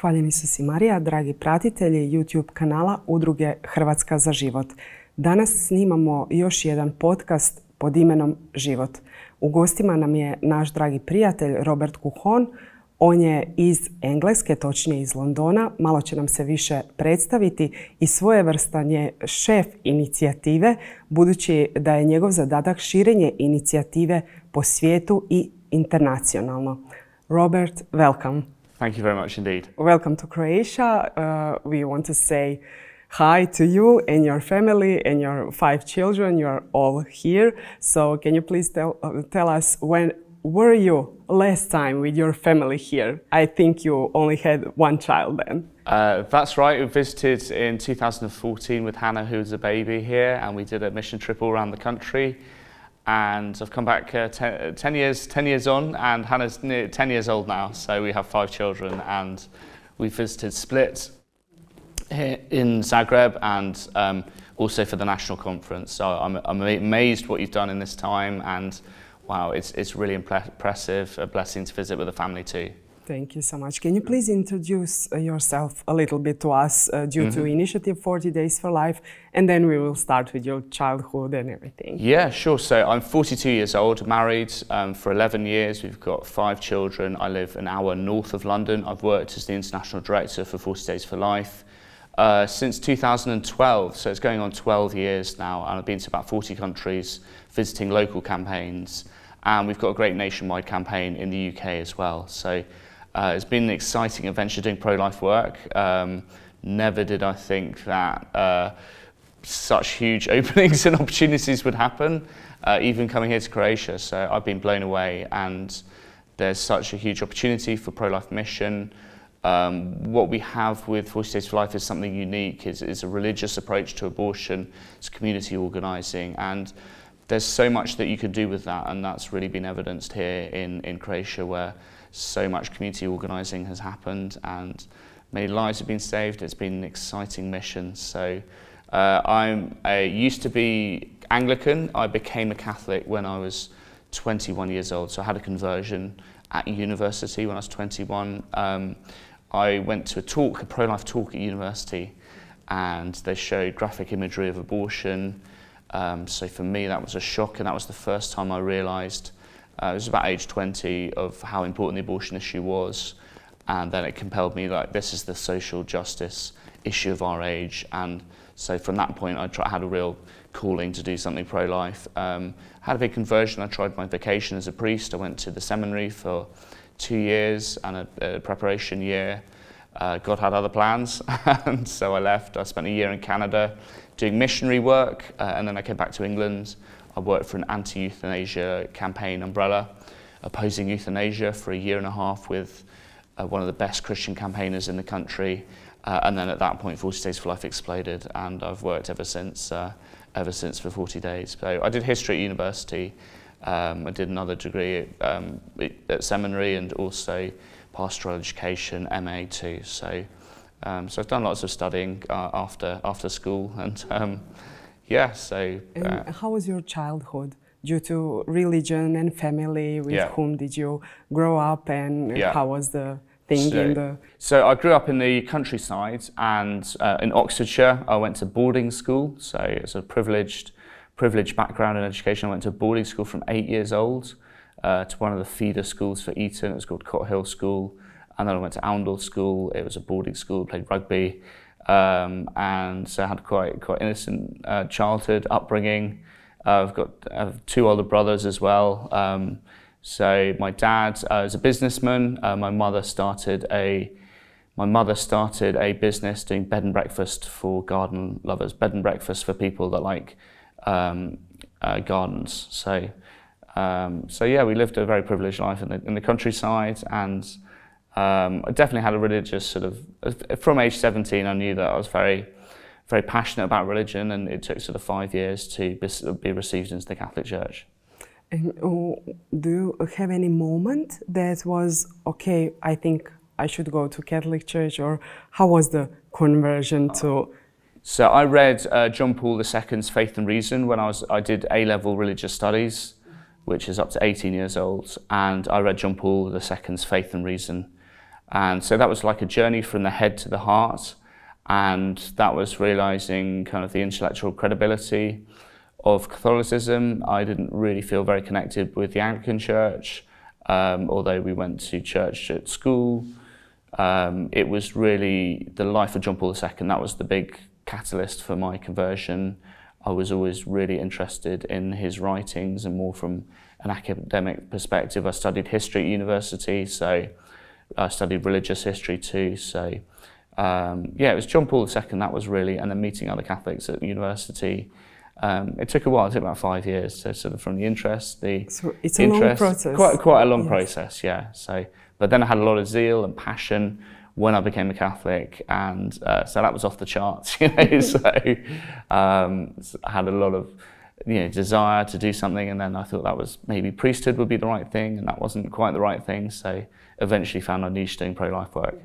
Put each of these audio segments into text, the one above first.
Hvaljeni Isus i Marija, dragi pratitelji YouTube kanala Udruge Hrvatska za život. Danas snimamo još jedan podcast pod imenom Život. U gostima nam je naš dragi prijatelj Robert Kuhon. On je iz Engleske, točnije iz Londona. Malo će nam se više predstaviti i svojevrstan je šef inicijative, budući da je njegov zadatak širenje inicijative po svijetu i internacionalno. Robert, welcome. Thank you very much indeed. Welcome to Croatia. We want to say hi to you and your family and your 5 children. You are all here. So can you please tell us when were you last time with your family here? I think you only had one child then. That's right. We visited in 2014 with Hannah, who was a baby here, and we did a mission trip all around the country. And I've come back 10 years on, and Hannah's 10 years old now, so we have 5 children, and we visited Split here in Zagreb, and also for the national conference. So I'm amazed what you've done in this time, and wow, it's really impressive, a blessing to visit with the family too. Thank you so much. Can you please introduce yourself a little bit to us due to Initiative 40 Days for Life, and then we will start with your childhood and everything. Yeah, sure. So I'm 42 years old, married for 11 years. We've got 5 children. I live an hour north of London. I've worked as the international director for 40 Days for Life since 2012. So it's going on 12 years now, and I've been to about 40 countries visiting local campaigns. And we've got a great nationwide campaign in the UK as well. So it's been an exciting adventure doing pro-life work. Never did I think that such huge openings and opportunities would happen, even coming here to Croatia. So I've been blown away, and there's such a huge opportunity for pro-life mission. What we have with 40 Days for Life is something unique. It's a religious approach to abortion. It's community organising, and there's so much that you can do with that, and that's really been evidenced here in Croatia, where so much community organising has happened and many lives have been saved. It's been an exciting mission. So I used to be Anglican. I became a Catholic when I was 21 years old. So I had a conversion at university when I was 21. I went to a pro-life talk at university, and they showed graphic imagery of abortion. So for me that was a shock, and that was the first time I realised, it was about age 20, of how important the abortion issue was, and then it compelled me, like, this is the social justice issue of our age. And so from that point I had a real calling to do something pro-life. Had a big conversion. I tried my vocation as a priest. I went to the seminary for 2 years and a preparation year. God had other plans, and so I left. I spent a year in Canada doing missionary work, and then I came back to England. I worked for an anti-euthanasia campaign umbrella, opposing euthanasia for a year and a half with one of the best Christian campaigners in the country. And then at that point, 40 Days for Life exploded, and I've worked ever since for 40 Days. So I did history at university. I did another degree at seminary, and also pastoral education, MA too. So I've done lots of studying after school, and yeah. So how was your childhood due to religion and family? With whom did you grow up, and how was the thing in the? So I grew up in the countryside, and in Oxfordshire. I went to boarding school, so it's a privileged background in education. I went to boarding school from 8 years old to one of the feeder schools for Eton. It was called Cott Hill School. And then I went to Oundle School. It was a boarding school, played rugby, and so I had quite innocent childhood upbringing. I have 2 older brothers as well. So my dad is a businessman. My mother started a business doing bed and breakfast for garden lovers, bed and breakfast for people that like gardens. So yeah, we lived a very privileged life in the countryside, and I definitely had a religious sort of, from age 17 I knew that I was very passionate about religion, and it took sort of 5 years to be received into the Catholic Church. And do you have any moment that was, okay, I think I should go to Catholic Church, or how was the conversion to? So I read John Paul II's Faith and Reason when I did A-level religious studies, which is up to 18 years old, and I read John Paul II's Faith and Reason, And so that was like a journey from the head to the heart. And that was realizing kind of the intellectual credibility of Catholicism. I didn't really feel very connected with the Anglican Church, although we went to church at school. It was really the life of John Paul II. That was the big catalyst for my conversion. I was always really interested in his writings, and more from an academic perspective. I studied history at university, so I studied religious history too. So yeah, it was John Paul II, that was really, and then meeting other Catholics at university. It took a while, it took about 5 years, so sort of from the interest, So it's a long process. Quite a long process, yeah. So, but then I had a lot of zeal and passion when I became a Catholic, and so that was off the charts, you know. So I had a lot of, you know, desire to do something, and then I thought that was maybe priesthood would be the right thing, and that wasn't quite the right thing. So eventually found a niche doing pro-life work.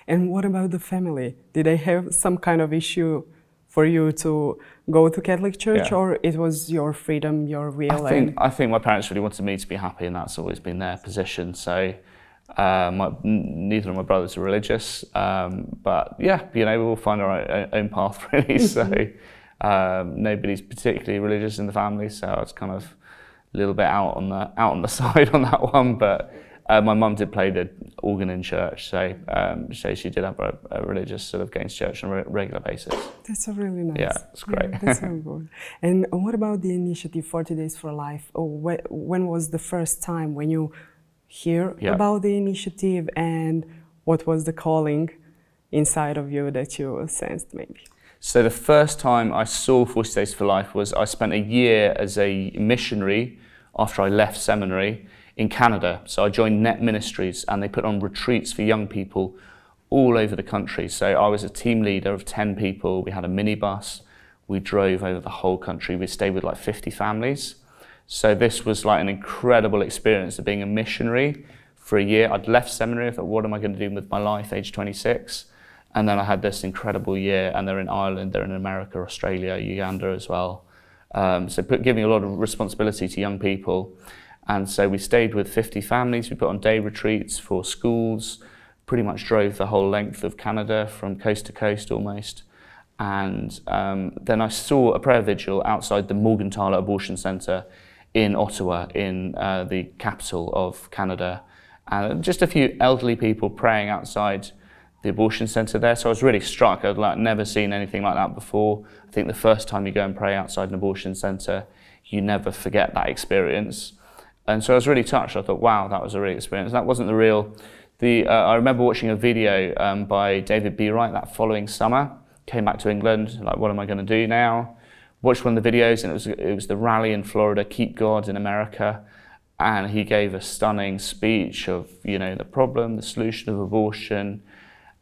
And what about the family? Did they have some kind of issue for you to go to Catholic Church, or it was your freedom, your will? I think my parents really wanted me to be happy, and that's always been their position. So neither of my brothers are religious, but yeah, you know, we'll find our own path really. So nobody's particularly religious in the family, so I was kind of a little bit out on the side on that one. But my mum did play the organ in church, so she did have a religious sort of going to church on a regular basis. That's a really nice. Yeah, it's great. Yeah, that's very good. And what about the initiative 40 Days for Life? When was the first time when you hear about the initiative, and what was the calling inside of you that you sensed maybe? So the first time I saw 40 Days for Life was I spent a year as a missionary after I left seminary in Canada. So I joined Net Ministries, and they put on retreats for young people all over the country. So I was a team leader of 10 people. We had a minibus. We drove over the whole country. We stayed with like 50 families. So this was like an incredible experience of being a missionary for a year. I'd left seminary. I thought, what am I going to do with my life, age 26? And then I had this incredible year, and they're in Ireland, they're in America, Australia, Uganda as well. So giving a lot of responsibility to young people. And so we stayed with 50 families. We put on day retreats for schools, pretty much drove the whole length of Canada from coast to coast almost. And then I saw a prayer vigil outside the Morgenthaler Abortion Centre in Ottawa, in the capital of Canada. And just a few elderly people praying outside the abortion centre there. So I was really struck. I'd never seen anything like that before. I think the first time you go and pray outside an abortion centre, you never forget that experience. And so I was really touched. I thought, wow, that was a real experience. That wasn't the real. I remember watching a video by David B. Wright that following summer. Came back to England, like, what am I going to do now? Watched one of the videos, and it was the rally in Florida, Keep God in America. And he gave a stunning speech of, you know, the problem, the solution of abortion.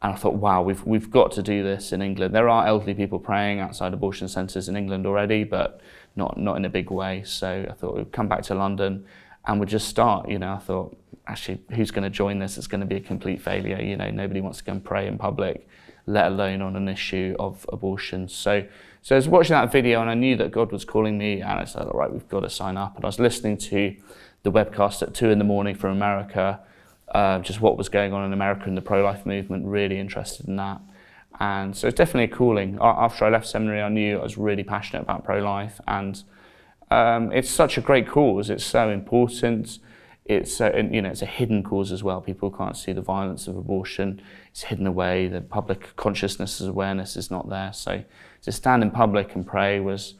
And I thought, wow, we've got to do this in England. There are elderly people praying outside abortion centres in England already, but not in a big way. So I thought we'd come back to London and we'd just start. You know, I thought, actually, who's going to join this? It's going to be a complete failure. You know, nobody wants to go and pray in public, let alone on an issue of abortion. So I was watching that video, and I knew that God was calling me, and I said, all right, we've got to sign up. And I was listening to the webcast at 2 in the morning from America, just what was going on in America in the pro-life movement, really interested in that. And so it's definitely a calling. After I left seminary, I knew I was really passionate about pro-life, and it's such a great cause. It's so important. It's you know, it's a hidden cause as well. People can't see the violence of abortion. It's hidden away. The public consciousness awareness is not there. So to stand in public and pray was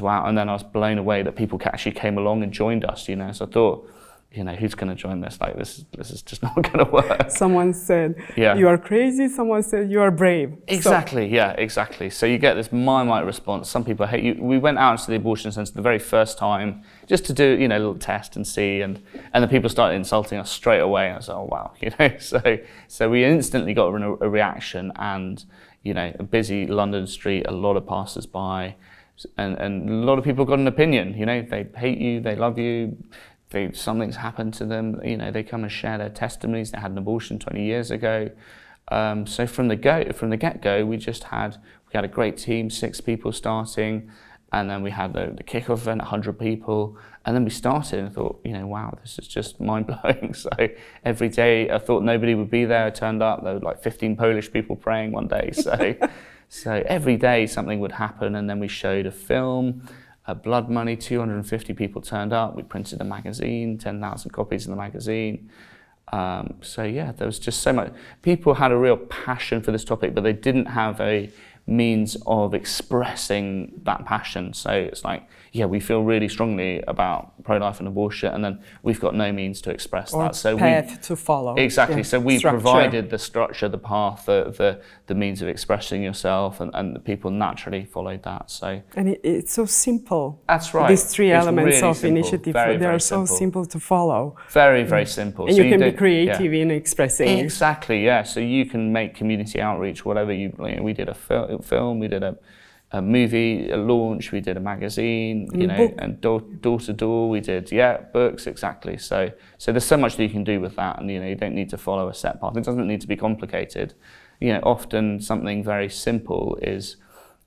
wow. And then I was blown away that people actually came along and joined us. You know, so I thought, you know, who's going to join this? Like, this is just not going to work. Someone said, you are crazy. Someone said, you are brave. Exactly, so. Yeah, exactly. So you get this Marmite response. Some people hate you. We went out into the abortion centre the very first time just to do, you know, a little test and see. And the people started insulting us straight away. And I was like, oh, wow, you know. So we instantly got a reaction. And, you know, a busy London street, a lot of passers-by. And a lot of people got an opinion. You know, they hate you, they love you. Something's happened to them, you know, they come and share their testimonies. They had an abortion 20 years ago. So from the get-go, we had a great team, 6 people starting. And then we had the kickoff event, 100 people. And then we started and thought, you know, wow, this is just mind-blowing. So every day I thought nobody would be there. I turned up, there were like 15 Polish people praying one day. So, so every day something would happen. And then we showed a film, Blood Money, 250 people turned up. We printed a magazine, 10,000 copies of the magazine. So yeah, there was just so much. People had a real passion for this topic, but they didn't have a means of expressing that passion. So it's like, yeah, we feel really strongly about pro-life and abortion, and then we've got no means to express or that. So path to follow. Exactly. Yeah. So we Structure. provided the structure, the path, the means of expressing yourself, and the people naturally followed that. So and it's so simple. that's right. These three It's elements really of simple. initiative, Very, they very are so simple to follow. Very, very simple. And so you can be don't- creative yeah. in expressing. Exactly, yeah. So you can make community outreach, whatever you know, we did a film, we did a movie, a launch, we did a magazine, you know, book. and door to door, we did, books, exactly. So there's so much that you can do with that, and you know, you don't need to follow a set path. It doesn't need to be complicated. You know, often something very simple is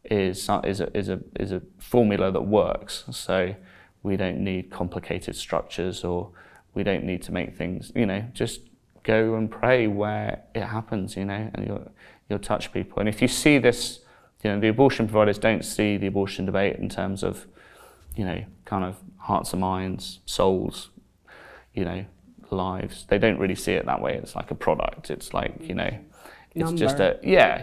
a formula that works. So we don't need complicated structures, or we don't need to make things, you know, just go and pray where it happens, you know, and you'll touch people. And if you see this, you know, the abortion providers don't see the abortion debate in terms of, you know, kind of hearts and minds, souls, you know, lives. They don't really see it that way. It's like a product. It's like, you know, it's Number. just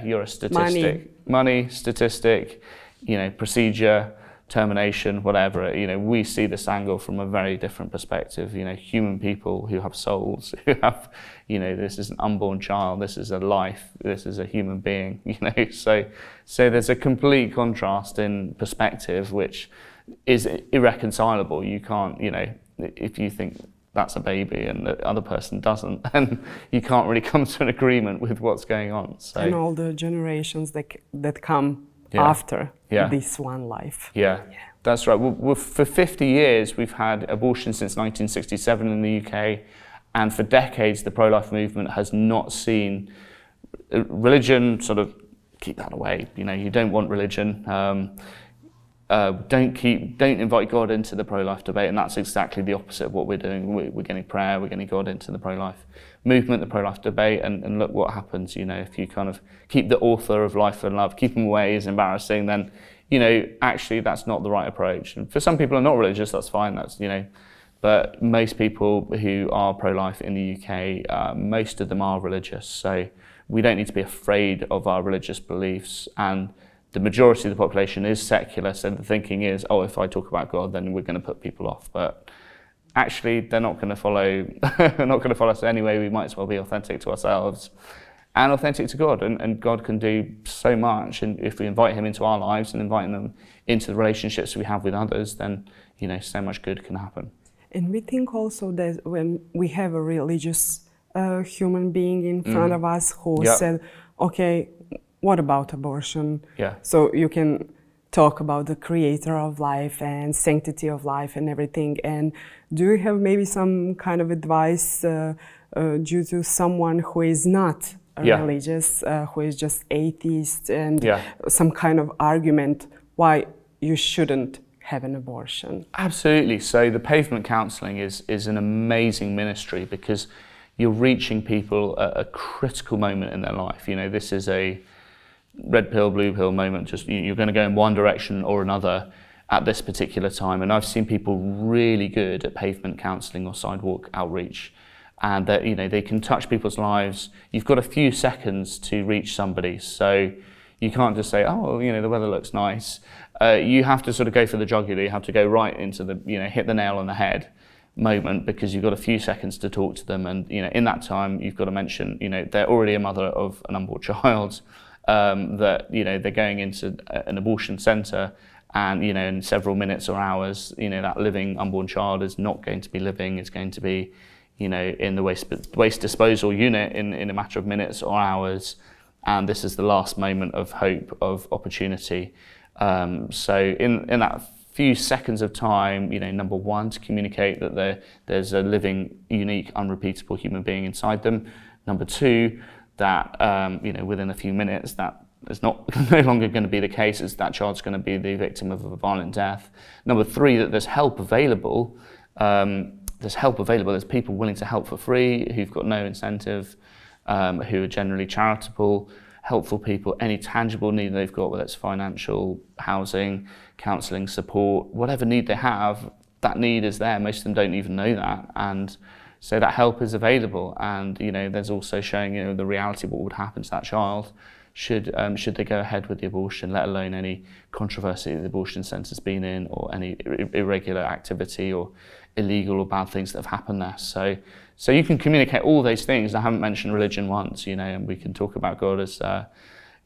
you're a statistic. Money, statistic, you know, procedure, termination, whatever. You know, we see this angle from a very different perspective. You know, human people who have souls, who have, you know, this is an unborn child, this is a life, this is a human being. You know, so there's a complete contrast in perspective, which is irreconcilable. You can't, you know, if you think that's a baby and the other person doesn't, and you can't really come to an agreement with what's going on. So, and all the generations that come after this one life. Yeah, that's right. Well, for 50 years, we've had abortion since 1967 in the UK, and for decades, the pro-life movement has not seen religion. Sort of keep that away. You know, you don't want religion. Don't invite God into the pro-life debate, and that's exactly the opposite of what we're doing. We're getting prayer, we're getting God into the pro-life movement, the pro-life debate, and look what happens. You know, if you kind of keep the author of Life and Love, keep him away is embarrassing, then, you know, actually that's not the right approach. And for some people who are not religious, that's fine. That's, you know, but most people who are pro-life in the UK, most of them are religious. So we don't need to be afraid of our religious beliefs, and the majority of the population is secular, so the thinking is, oh, if I talk about God, then we're going to put people off. But actually, they're not going to follow. They're not going to follow us anyway. We might as well be authentic to ourselves and authentic to God, and God can do so much. And if we invite Him into our lives and invite them into the relationships we have with others, then, you know, so much good can happen. And we think also that when we have a religious human being in front of us who said, okay, what about abortion? Yeah. So you can talk about the creator of life and sanctity of life and everything. And do you have maybe some kind of advice due to someone who is not religious, who is just atheist, and some kind of argument why you shouldn't have an abortion? Absolutely. So the Pavement Counselling is an amazing ministry, because you're reaching people at a critical moment in their life. You know, this is a red pill, blue pill moment. Just you're going to go in one direction or another at this particular time. And I've seen people really good at pavement counselling or sidewalk outreach, and that, you know, they can touch people's lives. You've got a few seconds to reach somebody, so you can't just say, oh, you know, the weather looks nice. You have to sort of go for the jugular. You have to go right into the, you know, hit the nail on the head moment, because you've got a few seconds to talk to them. And, you know, in that time, you've got to mention, you know, they're already a mother of an unborn child, that, you know, they're going into an abortion centre, and, you know, in several minutes or hours, you know, that living unborn child is not going to be living, it's going to be, you know, in the waste disposal unit in a matter of minutes or hours. And this is the last moment of hope, of opportunity. So in that few seconds of time, you know, number one, to communicate that there's a living, unique, unrepeatable human being inside them. Number two, that, you know, within a few minutes, that it's not no longer going to be the case, as that child's going to be the victim of a violent death. Number three, that there's help available. There's people willing to help for free, who've got no incentive, who are generally charitable, helpful people, any tangible need they've got, whether it's financial, housing, counselling, support, whatever need they have, that need is there. Most of them don't even know that. And so that help is available. And, there's also showing, the reality of what would happen to that child should they go ahead with the abortion, let alone any controversy the abortion centre's been in, or any irregular activity or illegal or bad things that have happened there. So you can communicate all those things. I haven't mentioned religion once, and we can talk about God as,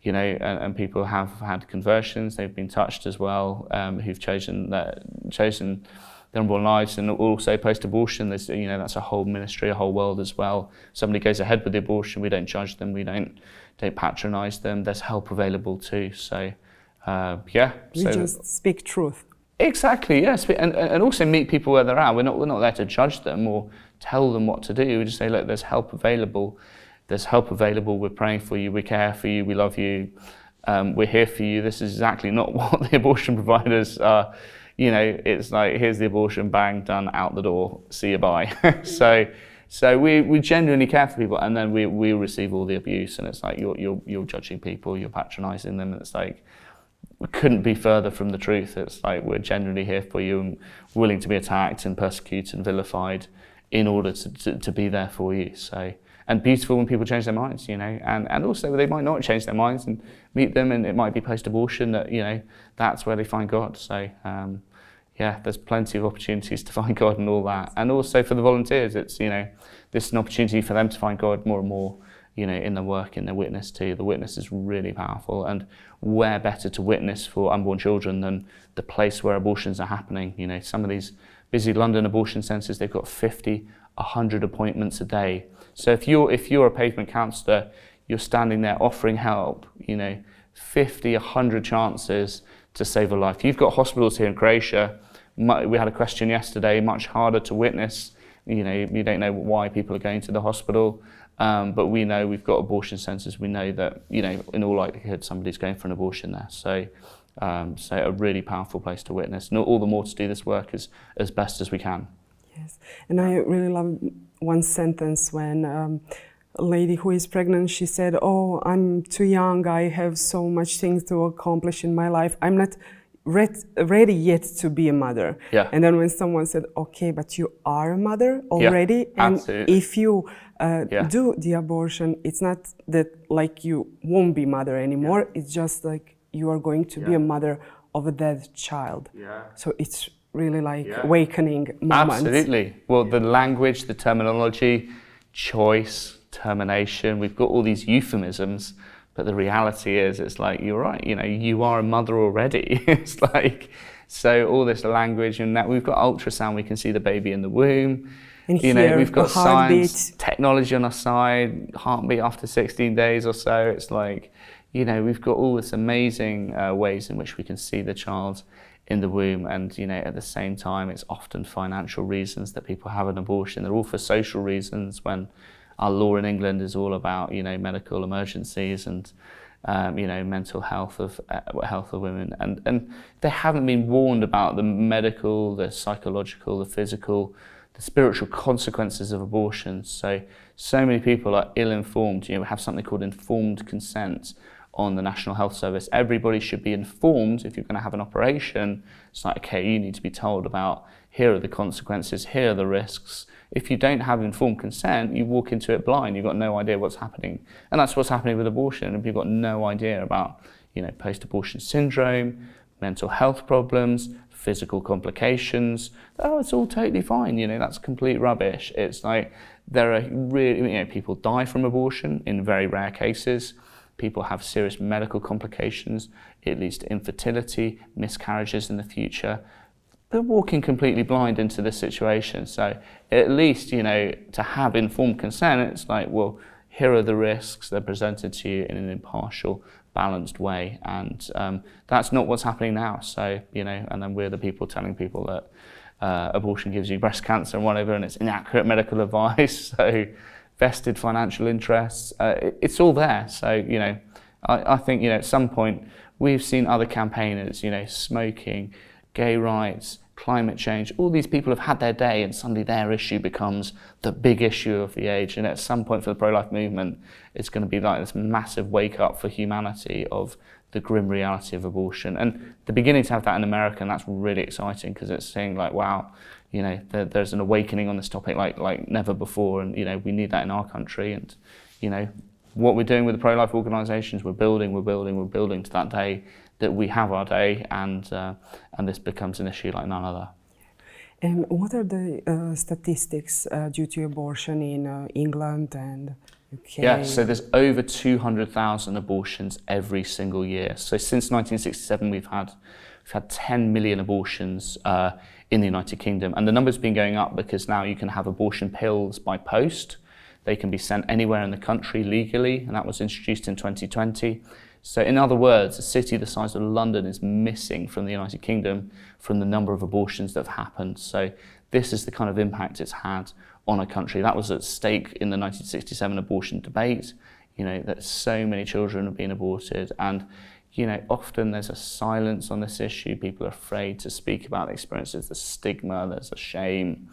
and people have had conversions, they've been touched as well, who've chosen their unborn lives, and also post-abortion, there's, that's a whole ministry, a whole world as well. Somebody goes ahead with the abortion, we don't judge them, we don't patronise them. There's help available too. So, We just speak truth. Exactly, yes, and also meet people where they're at. We're not there to judge them or tell them what to do. We just say, look, there's help available. There's help available. We're praying for you. We care for you. We love you. We're here for you. This is exactly not what the abortion providers are. It's like, here's the abortion, bang, done, out the door, see you, bye. So we genuinely care for people, and then we receive all the abuse, and it's like you're judging people, you're patronising them, and it's like, we couldn't be further from the truth. It's like, we're genuinely here for you and willing to be attacked and persecuted and vilified in order to be there for you. So, and beautiful when people change their minds, and also they might not change their minds and meet them, and it might be post-abortion that, that's where they find God. So, there's plenty of opportunities to find God and all that. And also for the volunteers, it's, this is an opportunity for them to find God more and more, in their work, in their witness too. The witness is really powerful, and where better to witness for unborn children than the place where abortions are happening. Some of these busy London abortion centres, they've got 50, 100 appointments a day. So if you're a pavement counsellor, you're standing there offering help, 50, 100 chances to save a life. You've got hospitals here in Croatia. We had a question yesterday, much harder to witness. You don't know why people are going to the hospital. But we know we've got abortion centres. We know that, in all likelihood, somebody's going for an abortion there. So a really powerful place to witness. And all the more to do this work as best as we can. Yes, and I really love one sentence when a lady who is pregnant, she said, "Oh, I'm too young. I have so much things to accomplish in my life. I'm not ready yet to be a mother." Yeah. And then when someone said, "Okay, but you are a mother already, yeah, and absolutely. if you do the abortion, it's not that like you won't be mother anymore. Yeah. It's just like you are going to be a mother of a dead child." Yeah. So it's really like awakening moment. Absolutely. Well, the language, the terminology, choice, termination, we've got all these euphemisms. But the reality is, it's like, you're right, you are a mother already. It's like, so all this language, and that we've got ultrasound, we can see the baby in the womb. And here, we've got science, heartbeat. technology on our side, heartbeat after 16 days or so. It's like, we've got all this amazing ways in which we can see the child in the womb. And, at the same time, it's often financial reasons that people have an abortion. They're all for social reasons, when our law in England is all about, medical emergencies and, mental health of women. And they haven't been warned about the medical, the psychological, the physical, the spiritual consequences of abortion. So many people are ill-informed. We have something called informed consent on the National Health Service. Everybody should be informed if you're going to have an operation. It's like, okay, you need to be told about, here are the consequences, here are the risks. If you don't have informed consent, you walk into it blind. You've got no idea what's happening. And that's what's happening with abortion. And you've got no idea about, post-abortion syndrome, mental health problems, physical complications. Oh, it's all totally fine. That's complete rubbish. It's like, there are really, people die from abortion in very rare cases. People have serious medical complications. It leads to infertility, miscarriages in the future. They're walking completely blind into this situation. So at least, to have informed consent, it's like, well, here are the risks. They're presented to you in an impartial, balanced way. And that's not what's happening now. So, and then we're the people telling people that abortion gives you breast cancer and whatever, and it's inaccurate medical advice. So vested financial interests, it's all there. So, I think, you know, at some point we've seen other campaigners, you know, smoking, gay rights, climate change, all these people have had their day and suddenly their issue becomes the big issue of the age. And at some point for the pro-life movement, it's going to be like this massive wake up for humanity of the grim reality of abortion. And the beginning to have that in America, and that's really exciting because it's saying like, wow, you know, there's an awakening on this topic like never before. And, you know, we need that in our country. And, you know, what we're doing with the pro-life organisations, we're building to that day that we have our day, and this becomes an issue like none other. And what are the statistics due to abortion in England and UK? Yeah, so there's over 200,000 abortions every single year. So since 1967, we've had 10 million abortions in the United Kingdom, and the number's been going up because now you can have abortion pills by post. They can be sent anywhere in the country legally, and that was introduced in 2020. So in other words, a city the size of London is missing from the United Kingdom from the number of abortions that have happened. So this is the kind of impact it's had on a country. That was at stake in the 1967 abortion debate, you know, that so many children have been aborted. And, you know, often there's a silence on this issue. People are afraid to speak about the experiences, the stigma, there's a shame,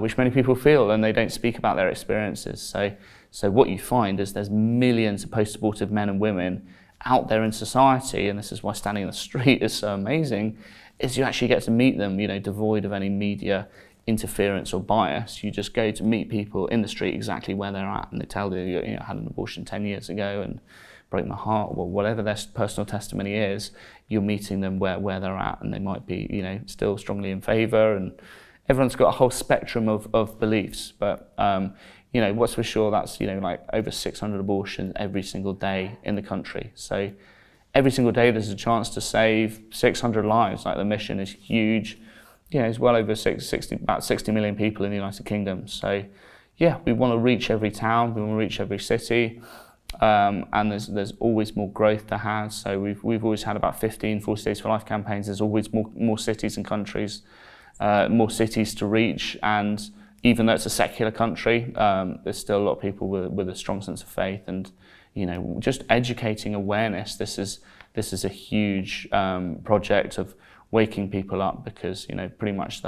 which many people feel, and they don't speak about their experiences. So what you find is there's millions of post-abortive men and women out there in society, and this is why standing in the street is so amazing, is you actually get to meet them, you know, devoid of any media interference or bias. You just go to meet people in the street exactly where they're at, and they tell you, you know, I had an abortion 10 years ago and broke my heart, or whatever their personal testimony is. You're meeting them where they're at, and they might be, you know, still strongly in favour, and everyone's got a whole spectrum of beliefs, but you know, what's for sure, that's, you know, like over 600 abortions every single day in the country. So every single day there's a chance to save 600 lives. Like, the mission is huge. You know, it's well over about 60 million people in the United Kingdom. So yeah, we want to reach every town, we want to reach every city, and there's always more growth to have. So we've always had about 15 40 Days for Life campaigns. There's always more cities and countries, more cities to reach, and even though it's a secular country, there's still a lot of people with a strong sense of faith, and, you know, just educating awareness. This is a huge project of waking people up, because, you know, pretty much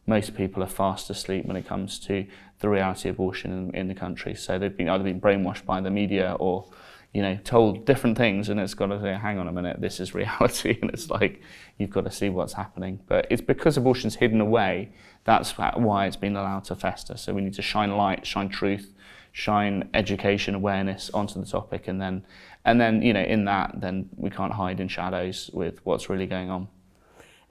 most people are fast asleep when it comes to the reality of abortion in the country. So they've either been brainwashed by the media or, you know, told different things, and it's got to say, hang on a minute, this is reality, and it's like, you've got to see what's happening. But it's because abortion's hidden away, that's why it's been allowed to fester. So we need to shine light, shine truth, shine education, awareness onto the topic, and then, you know, in that, then we can't hide in shadows with what's really going on.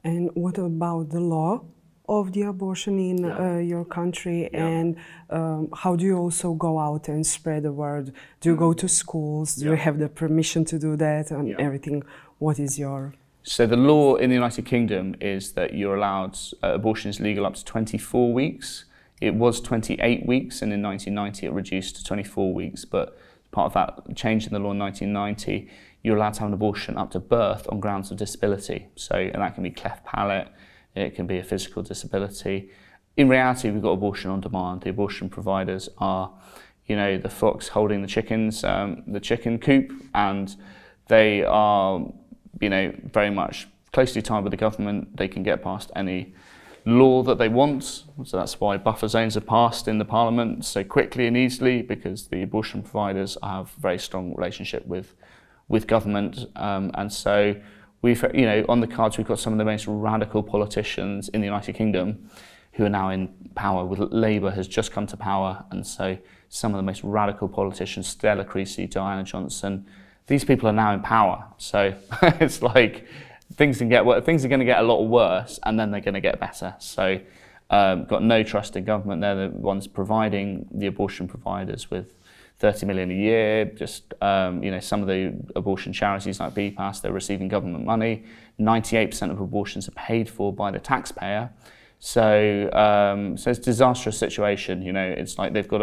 And what about the law of the abortion in your country, and how do you also go out and spread the word? Do you go to schools? Do you have the permission to do that and everything? What is your... So the law in the United Kingdom is that you're allowed, abortion is legal up to 24 weeks. It was 28 weeks, and in 1990 it reduced to 24 weeks, but part of that change in the law in 1990, you're allowed to have an abortion up to birth on grounds of disability. So, and that can be cleft palate, it can be a physical disability. In reality, we've got abortion on demand. The abortion providers are, you know, the fox holding the chickens, the chicken coop, and they are, you know, very much closely tied with the government. They can get past any law that they want. So that's why buffer zones are passed in the Parliament so quickly and easily, because the abortion providers have a very strong relationship with government, and so we've, you know, on the cards, we've got some of the most radical politicians in the United Kingdom who are now in power. Labour has just come to power, and so some of the most radical politicians, Stella Creasy, Diana Johnson, these people are now in power. So it's like things are going to get a lot worse, and then they're going to get better. So got no trust in government. They're the ones providing the abortion providers with 30 million a year. Just, you know, some of the abortion charities like BPAS, they're receiving government money. 98% of abortions are paid for by the taxpayer. So, so it's a disastrous situation. You know, it's like they've got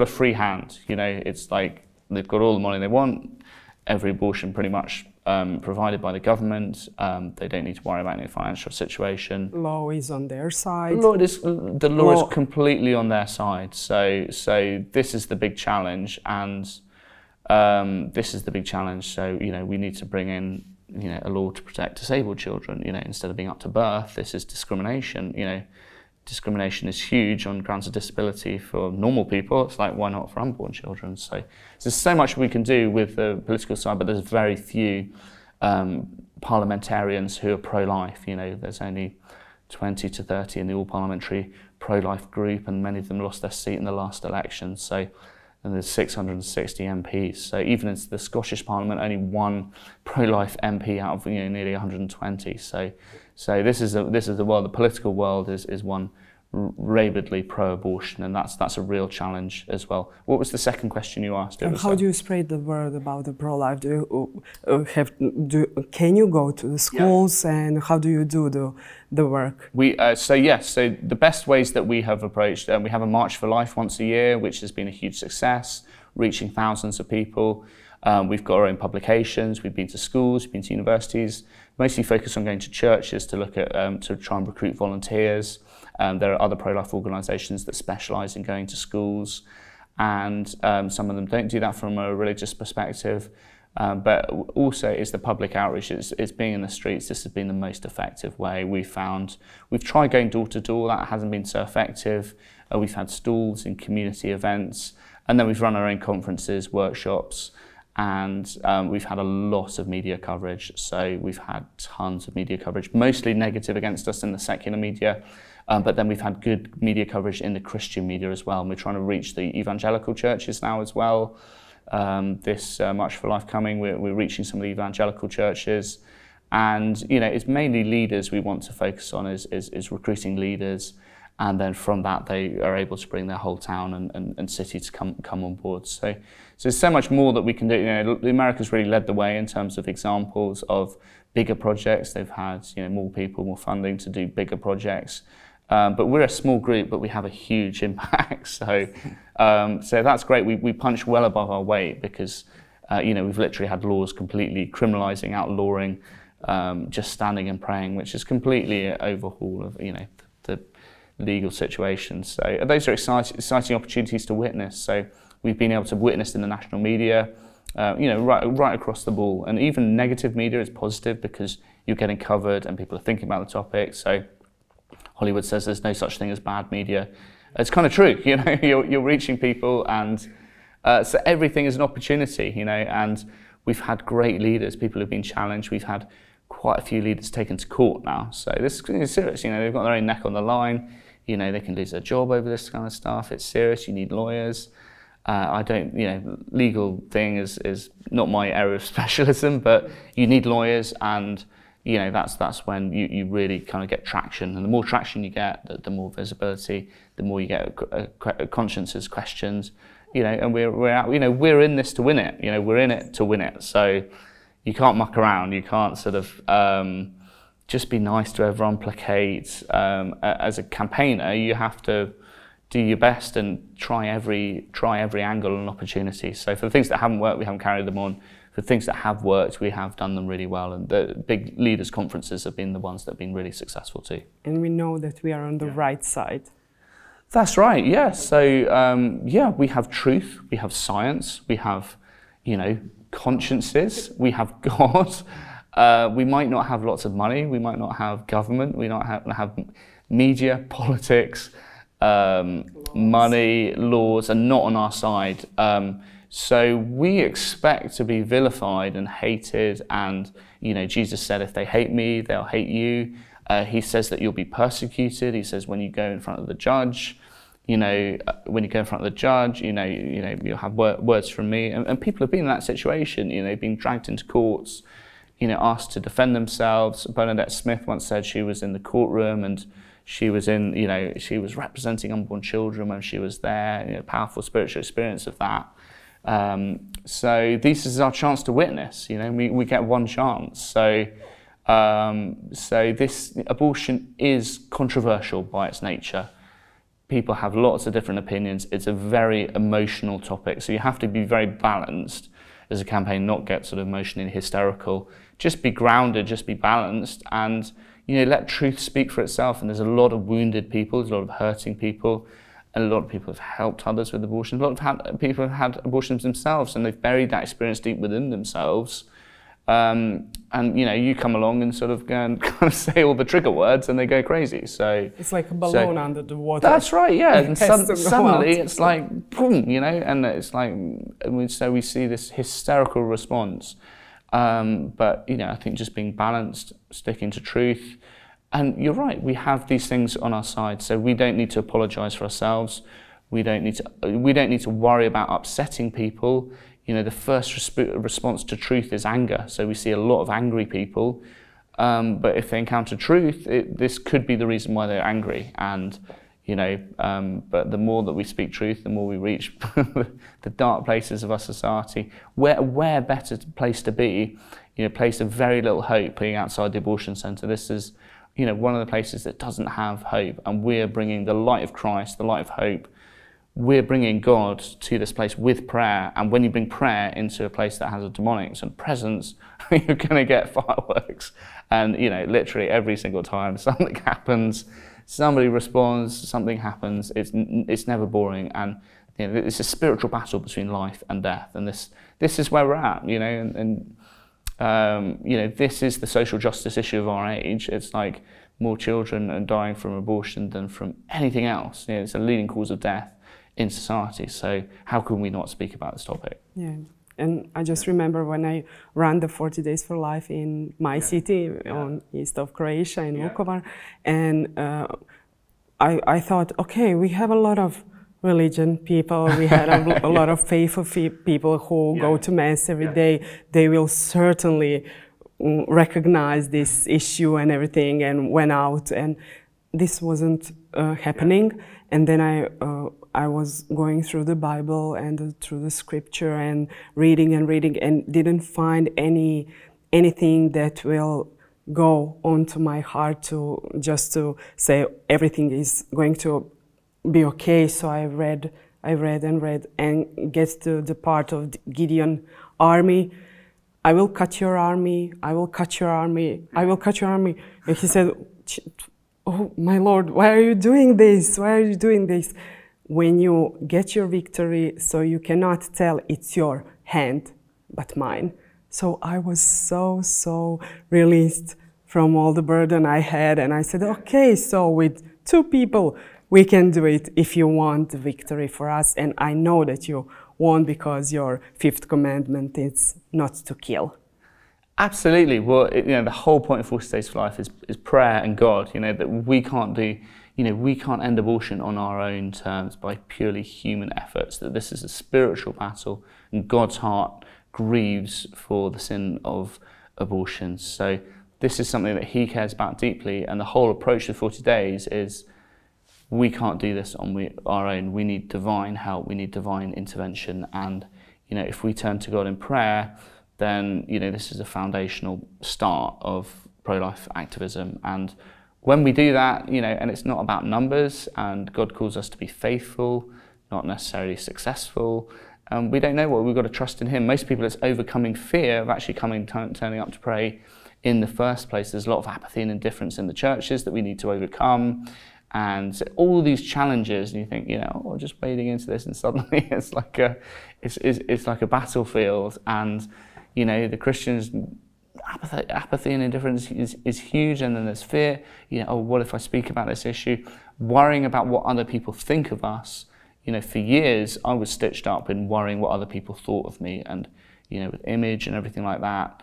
a free hand. You know, it's like they've got all the money they want. Every abortion pretty much provided by the government. They don't need to worry about any financial situation. Law is on their side. The law is completely on their side. So this is the big challenge, and This is the big challenge. So, we need to bring in, a law to protect disabled children. Instead of being up to birth, this is discrimination. Discrimination is huge on grounds of disability for normal people. It's like, why not for unborn children? So there's so much we can do with the political side, but there's very few parliamentarians who are pro-life. There's only 20 to 30 in the all-parliamentary pro-life group, and many of them lost their seat in the last election. So, and there's 660 MPs. So even in the Scottish Parliament, only one pro-life MP out of nearly 120. So this is the world. The political world is one rabidly pro-abortion, and that's a real challenge as well. What was the second question you asked? How do you spread the word about the pro-life? Can you go to the schools, and how do you do the work? So the best ways that we have approached, we have a March for Life once a year, which has been a huge success, reaching thousands of people. We've got our own publications. We've been to schools, we've been to universities, mostly focused on going to churches to look at to try and recruit volunteers. There are other pro-life organisations that specialise in going to schools, and some of them don't do that from a religious perspective. But also it's the public outreach, it's being in the streets. This has been the most effective way we've found. We've tried going door to door, that hasn't been so effective. We've had stalls in community events, and then we've run our own conferences, workshops, and we've had a lot of media coverage. So we've had tons of media coverage, mostly negative against us in the secular media, but then we've had good media coverage in the Christian media as well. And we're trying to reach the evangelical churches now as well. This March for Life coming, we're reaching some of the evangelical churches, and it's mainly leaders we want to focus on, is recruiting leaders, and then from that they are able to bring their whole town and city to come on board. So there's so much more that we can do. America's really led the way in terms of examples of bigger projects. They've had more people, more funding to do bigger projects. But we're a small group, but we have a huge impact. So that's great. We punch well above our weight because we've literally had laws completely criminalising, outlawing just standing and praying, which is completely an overhaul of the legal situation. So those are exciting opportunities to witness. So we've been able to witness in the national media, right across the ball, and even negative media is positive because you're getting covered and people are thinking about the topic. So Hollywood says there's no such thing as bad media. It's kind of true, you're reaching people, and so everything is an opportunity, and we've had great leaders, people who've been challenged. We've had quite a few leaders taken to court now. So this is serious, they've got their own neck on the line, they can lose their job over this kind of stuff. It's serious, you need lawyers. Legal thing is not my area of specialism, but you need lawyers, and that's when you really kind of get traction. And the more traction you get, the more visibility, the more you get consciences questioned, and we're in this to win it. We're in it to win it. So you can't muck around. You can't sort of just be nice to everyone, placate. As a campaigner, you have to do your best and try every angle and opportunity. So for the things that haven't worked, we haven't carried them on. For things that have worked, we have done them really well, and the big leaders conferences have been the ones that have been really successful too. And we know that we are on the right side. That's right, yeah. So we have truth, we have science, we have, consciences, we have God. We might not have lots of money, we might not have government, we might not have media, politics, money, laws are not on our side. So we expect to be vilified and hated, and Jesus said, if they hate me, they'll hate you. He says that you'll be persecuted. He says when you go in front of the judge, you'll have words from me. And people have been in that situation, being dragged into courts, asked to defend themselves. Bernadette Smith once said she was in the courtroom and she was she was representing unborn children when she was there. Powerful spiritual experience of that. So this is our chance to witness. We get one chance. So this abortion is controversial by its nature. People have lots of different opinions. It's a very emotional topic, so you have to be very balanced as a campaign, not get sort of emotionally hysterical. Just be grounded, just be balanced, and let truth speak for itself. And there's a lot of wounded people, there's a lot of hurting people. a lot of people have helped others with abortions. A lot of people have had abortions themselves, and they've buried that experience deep within themselves. And you know, you come along and sort of go and kind of say all the trigger words, and they go crazy. So it's like a balloon under the water. That's right, yeah. And suddenly out. it's like boom, you know, and it's like, so we see this hysterical response. But you know, I think just being balanced, sticking to truth. And you're right, we have these things on our side, so we don't need to apologise for ourselves. We don't need to worry about upsetting people. You know, the first response to truth is anger. So we see a lot of angry people, but if they encounter truth, this could be the reason why they're angry. And you know, but the more that we speak truth, the more we reach the dark places of our society. Where better place to be? You know, place of very little hope, being outside the abortion centre. This is, you know, one of the places that doesn't have hope, and we're bringing the light of Christ, the light of hope. We're bringing God to this place with prayer, and when you bring prayer into a place that has a demonic sort of presence, you're going to get fireworks. And you know, literally every single time something happens, somebody responds, something happens. It's never boring, and you know, it's a spiritual battle between life and death. And this is where we're at, you know, and you know, this is the social justice issue of our age. It's like more children are dying from abortion than from anything else. You know, it's a leading cause of death in society. So how can we not speak about this topic? Yeah. And I just remember when I ran the 40 Days for Life in my city, on east of Croatia, in Vukovar, and I thought, okay, we have a lot of religion people, we had a lot of faithful people who go to Mass every day. They will certainly recognize this issue and everything, and went out, and this wasn't happening. And then I was going through the Bible and through the scripture and reading and didn't find anything that will go onto my heart to just to say everything is going to be okay. So I read and get to the part of the Gideon army. I will cut your army, I will cut your army, I will cut your army. And he said, oh my Lord, why are you doing this? Why are you doing this? When you get your victory, so you cannot tell it's your hand, but mine. So I was so released from all the burden I had, and I said, okay, so with 2 people, we can do it if you want the victory for us. And I know that you won't, because your 5th commandment is not to kill. Absolutely. Well, you know, the whole point of 40 Days for Life is prayer and God. You know, that we can't do, you know, we can't end abortion on our own terms by purely human efforts. That this is a spiritual battle, and God's heart grieves for the sin of abortion. So this is something that He cares about deeply, and the whole approach to 40 days is we can't do this on our own. We need divine help. We need divine intervention, and you know, if we turn to God in prayer, then you know, this is a foundational start of pro-life activism. And when we do that, you know, and it's not about numbers, and God calls us to be faithful, not necessarily successful. We don't know what, we've got to trust in Him. Most people, it's overcoming fear of actually turning up to pray in the first place. There's a lot of apathy and indifference in the churches that we need to overcome. And all these challenges, and you think, you know, oh, just wading into this, and suddenly it's like a battlefield. And you know, the Christians' apathy and indifference is huge, and then there's fear. You know, oh, what if I speak about this issue? Worrying about what other people think of us. You know, for years I was stitched up in worrying what other people thought of me, and you know, with image and everything like that.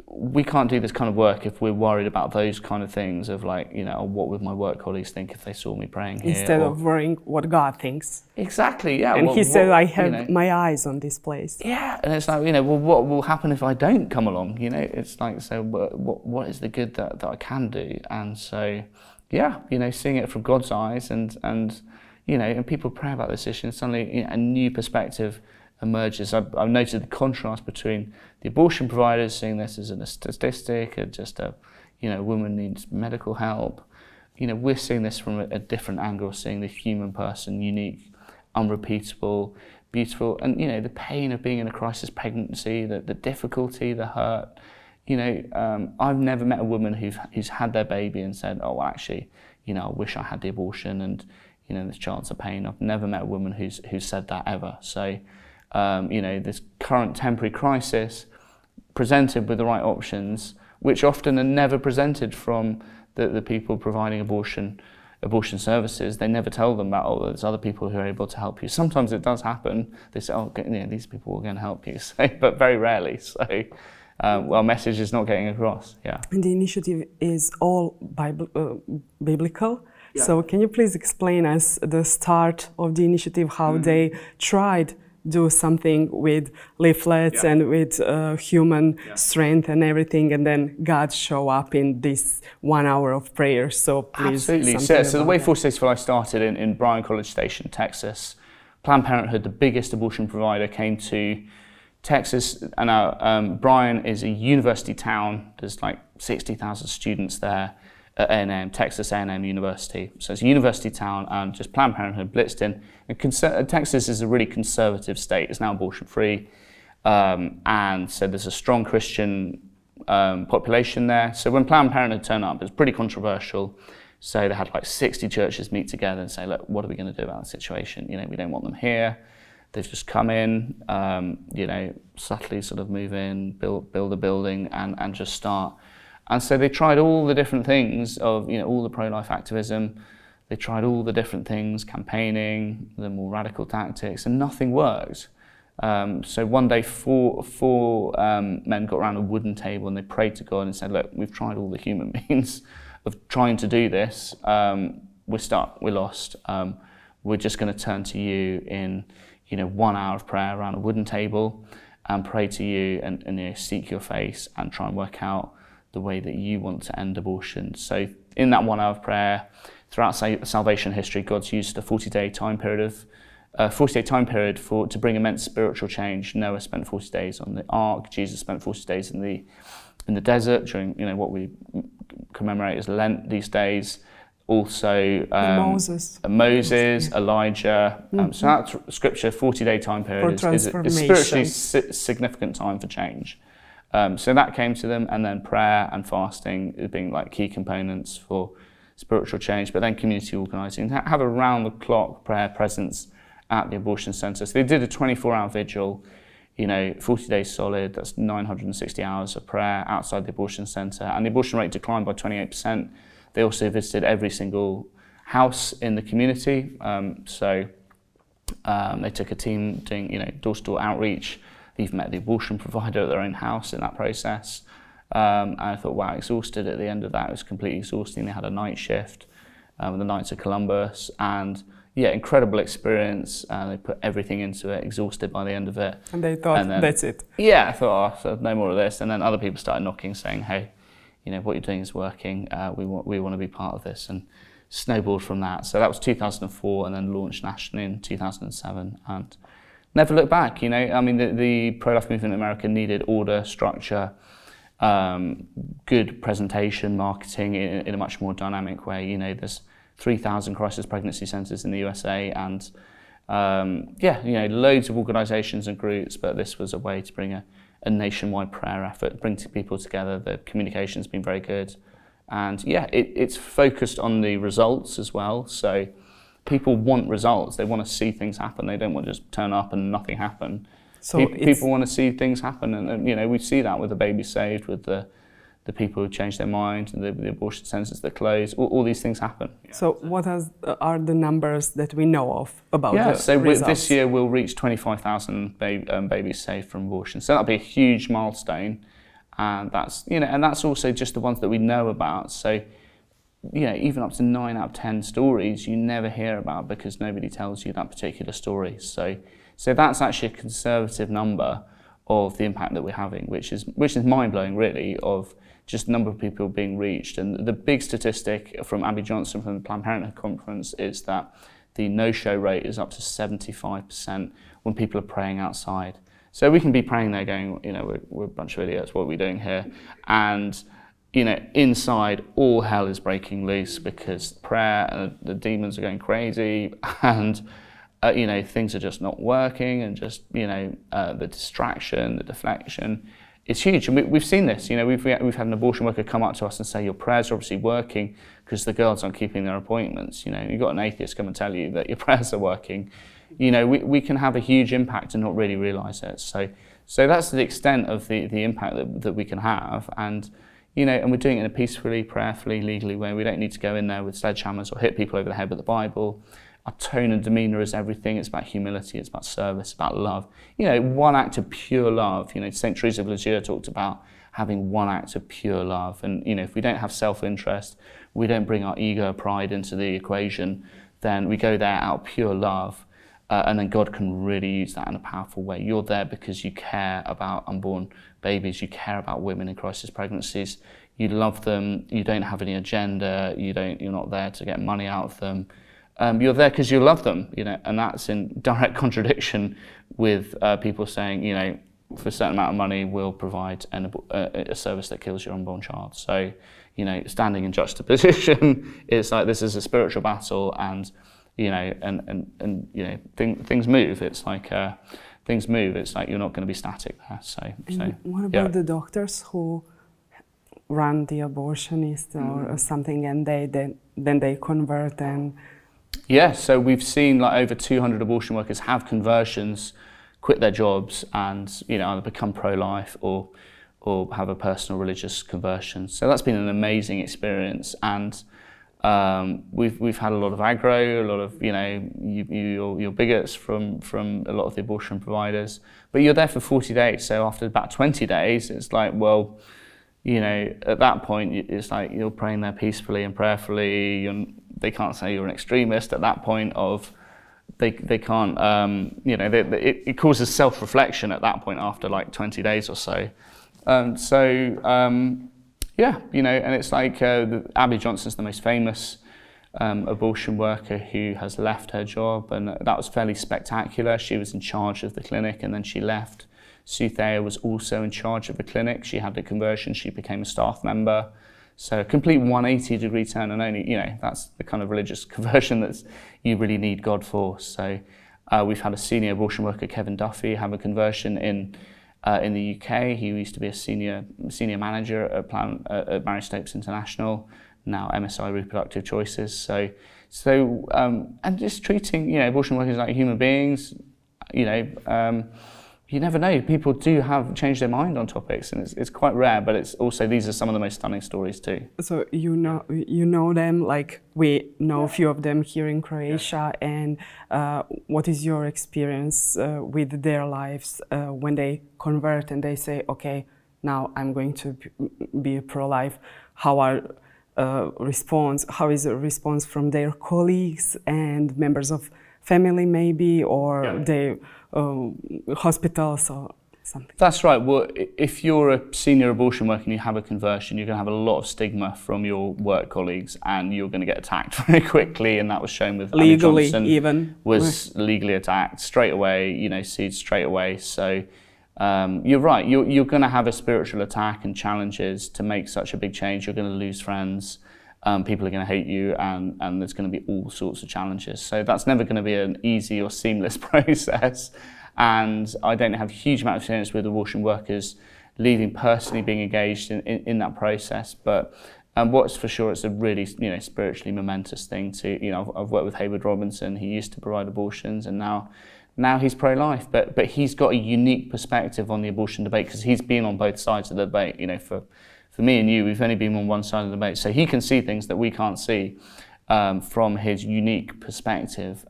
We can't do this kind of work if we're worried about those kind of things of like, you know, what would my work colleagues think if they saw me praying here? Instead of worrying what God thinks. Exactly, yeah. And He said, I have my eyes on this place. Yeah, and it's like, you know, well, what will happen if I don't come along? You know, it's like, so what is the good that I can do? And so, yeah, you know, seeing it from God's eyes, and you know, and people pray about this issue, and suddenly, you know, a new perspective emerges. I've noted the contrast between the abortion providers seeing this as a statistic, or just a, you know, woman needs medical help. You know, we're seeing this from a different angle, seeing the human person, unique, unrepeatable, beautiful, and you know, the pain of being in a crisis pregnancy, the difficulty, the hurt. You know, I've never met a woman who's had their baby and said, oh, well, actually, you know, I wish I had the abortion, and you know, this child's a pain. I've never met a woman who's said that ever. So, you know, this current temporary crisis, presented with the right options, which often are never presented from the people providing abortion services. They never tell them about, oh, there's other people who are able to help you. Sometimes it does happen. They say, oh, you know, these people are going to help you, so, but very rarely. So our message is not getting across. Yeah. And the initiative is all biblical. Yeah. So can you please explain us the start of the initiative, how they tried do something with leaflets and with human strength and everything, and then God show up in this 1 hour of prayer. So please. Absolutely. So the way 40 Days for Life started in Bryan College Station, Texas. Planned Parenthood, the biggest abortion provider, came to Texas, and Bryan is a university town. There's like 60,000 students there at A&M, Texas A&M University. So it's a university town, and just Planned Parenthood blitzed in. And Texas is a really conservative state. It's now abortion-free, and so there's a strong Christian population there. So when Planned Parenthood turned up, it was pretty controversial. So they had like 60 churches meet together and say, look, what are we going to do about the situation? You know, we don't want them here. They've just come in, you know, subtly sort of move in, build a building, and just start. And so they tried all the different things of, you know, all the pro-life activism. They tried all the different things, campaigning, the more radical tactics, and nothing worked. So one day, four men got around a wooden table and they prayed to God and said, look, we've tried all the human means of trying to do this. We're stuck, we're lost. We're just going to turn to you in, you know, 1 hour of prayer around a wooden table and pray to you and you know, seek your face and try and work out the way that you want to end abortion. So in that 1 hour of prayer, throughout salvation history, God's used a 40-day time period to bring immense spiritual change. Noah spent 40 days on the ark. Jesus spent 40 days in the desert during, you know, what we commemorate as Lent these days. Also Moses, Elijah. So that scripture, 40-day time period, is spiritually significant time for change. So that came to them, and then prayer and fasting as being like key components for spiritual change, but then community organising, have a round-the-clock prayer presence at the abortion centre. So they did a 24-hour vigil, you know, 40 days solid, that's 960 hours of prayer outside the abortion centre, and the abortion rate declined by 28%. They also visited every single house in the community, so they took a team doing, you know, door-to-door outreach. They've met the abortion provider at their own house in that process. And I thought, wow, exhausted at the end of that. It was completely exhausting. They had a night shift, the Knights of Columbus, and yeah, incredible experience. They put everything into it, exhausted by the end of it. And they thought, that's it. Yeah, I thought, oh, so no more of this. And then other people started knocking, saying, hey, you know, what you're doing is working. We want to be part of this, and snowballed from that. So that was 2004, and then launched nationally in 2007, and never looked back. You know, I mean, the pro-life movement in America needed order, structure, good presentation, marketing in a much more dynamic way. You know, there's 3,000 crisis pregnancy centres in the USA, and yeah, you know, loads of organisations and groups, but this was a way to bring a nationwide prayer effort, bring people together. The communication's been very good, and yeah, it's focused on the results as well. So people want results. They want to see things happen. They don't want to just turn up and nothing happen. So people want to see things happen, and you know, we see that with the babies saved, with the people who change their mind, the abortion centres that close. All these things happen. So what are the numbers that we know of about the so results? This year we'll reach 25,000 babies saved from abortion. So that'll be a huge milestone, and that's, you know, and that's also just the ones that we know about. So, you know, even up to 9 out of 10 stories you never hear about because nobody tells you that particular story. So that's actually a conservative number of the impact that we're having, which is mind-blowing, really, of just the number of people being reached. And the big statistic from Abby Johnson from the Planned Parenthood conference is that the no-show rate is up to 75% when people are praying outside. So we can be praying there going, you know, we're a bunch of idiots, what are we doing here? And, you know, inside, all hell is breaking loose because prayer and the demons are going crazy, and you know, things are just not working, and just, you know, the distraction, the deflection, it's huge. And we've seen this. You know, we've had an abortion worker come up to us and say, your prayers are obviously working because the girls aren't keeping their appointments. You know, you've got an atheist come and tell you that your prayers are working. You know, we can have a huge impact and not really realise it. So that's the extent of the impact that we can have. And, you know, and we're doing it in a peacefully, prayerfully, legally way. We don't need to go in there with sledgehammers or hit people over the head with the Bible. Our tone and demeanour is everything. It's about humility, it's about service, it's about love. You know, one act of pure love. You know, St. Teresa of Lisieux talked about having one act of pure love. And, you know, if we don't have self-interest, we don't bring our ego, pride into the equation, then we go there out of pure love. And then God can really use that in a powerful way. You're there because you care about unborn babies, you care about women in crisis pregnancies, you love them, you don't have any agenda, you're not there to get money out of them. You're there because you love them, you know, and that's in direct contradiction with people saying, you know, for a certain amount of money we'll provide a service that kills your unborn child. So, you know, standing in juxtaposition, it's like this is a spiritual battle, and you know, and you know, things move. It's like things move. It's like you're not going to be static there. So what about the doctors who run the abortionist or something, and then they convert and? Yeah, so we've seen like over 200 abortion workers have conversions, quit their jobs, and you know, either become pro-life or have a personal religious conversion. So that's been an amazing experience, and we've had a lot of aggro, a lot of, you know, you're bigots from a lot of the abortion providers, but you're there for 40 days. So after about 20 days, it's like, well, you know, at that point, it's like you're praying there peacefully and prayerfully. They can't say you're an extremist at that point. They can't, you know, it causes self-reflection at that point after like 20 days or so. Yeah, you know, and it's like Abby Johnson's the most famous abortion worker who has left her job, and that was fairly spectacular. She was in charge of the clinic and then she left. Sue Thayer was also in charge of the clinic. She had the conversion, she became a staff member. So a complete 180-degree turn, and only, you know, that's the kind of religious conversion that you really need God for. So we've had a senior abortion worker, Kevin Duffy, have a conversion in the UK. He used to be a senior manager at Mary Stopes International, now MSI Reproductive Choices. So and just treating, you know, abortion workers like human beings. You know, you never know. People do have changed their mind on topics, and it's quite rare. But it's also, these are some of the most stunning stories too. So you know them, like we know a few of them here in Croatia. And what is your experience with their lives when they convert and they say, okay, now I'm going to be pro-life? How is the response from their colleagues and members of family, maybe, or the hospitals or something? That's right. Well, if you're a senior abortion worker and you have a conversion, you're going to have a lot of stigma from your work colleagues, and you're going to get attacked very quickly. And that was shown with legally, Johnson, even was legally attacked straight away. You know, sued straight away. So you're right. You're going to have a spiritual attack and challenges to make such a big change. You're going to lose friends. People are going to hate you, and there's going to be all sorts of challenges. So that's never going to be an easy or seamless process. And I don't have a huge amount of experience with abortion workers leaving personally, being engaged in that process. But what's for sure, it's a really, you know, spiritually momentous thing to, you know, I've worked with Hayward Robinson. He used to provide abortions, and now he's pro-life. But he's got a unique perspective on the abortion debate because he's been on both sides of the debate. You know, for me and you, we've only been on one side of the debate. So he can see things that we can't see from his unique perspective.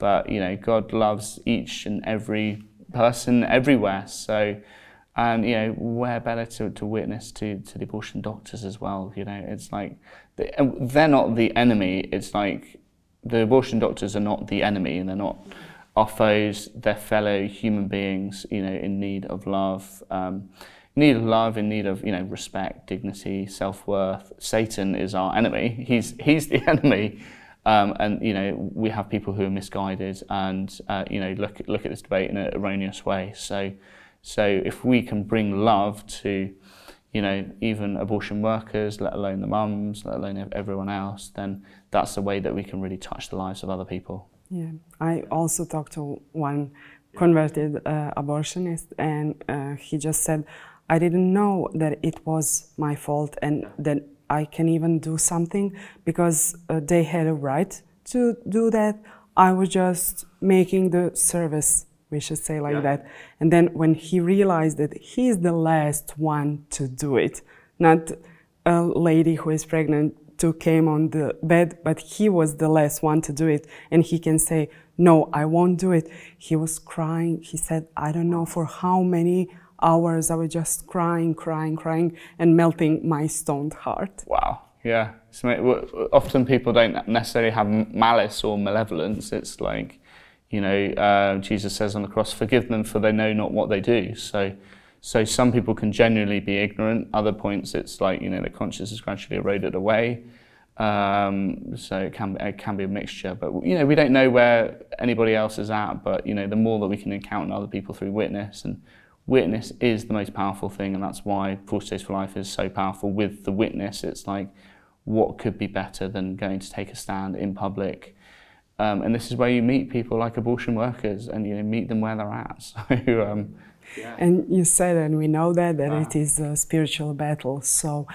But, you know, God loves each and every person everywhere. So, and, you know, we're better to witness to the abortion doctors as well. You know, it's like, they're not the enemy. It's like the abortion doctors are not the enemy, and they're not our foes. They're fellow human beings, you know, in need of love. In need of, you know, respect, dignity, self-worth. Satan is our enemy. He's the enemy. And, you know, we have people who are misguided and, you know, look at this debate in an erroneous way. So if we can bring love to, you know, even abortion workers, let alone the mums, let alone everyone else, then that's the way that we can really touch the lives of other people. Yeah, I also talked to one converted abortionist, and he just said, I didn't know that it was my fault and that I can even do something because they had a right to do that. I was just making the service, we should say like that. And then when he realized that he's the last one to do it, not a lady who is pregnant to came on the bed, but he was the last one to do it. And he can say, no, I won't do it. He was crying. He said, I don't know for how many hours I was just crying, and melting my stoned heart. Wow. Yeah. Often people don't necessarily have malice or malevolence. It's like, you know, Jesus says on the cross, forgive them for they know not what they do. So some people can genuinely be ignorant. Other points, it's like, you know, the conscience is gradually eroded away. So it can be a mixture. But, you know, we don't know where anybody else is at. But, you know, the more that we can encounter other people through witness, and witness is the most powerful thing. And that's why 40 Days for Life is so powerful. With the witness, it's like, what could be better than going to take a stand in public? And this is where you meet people like abortion workers, and you meet them where they're at. So, And you said, and we know that it is a spiritual battle. So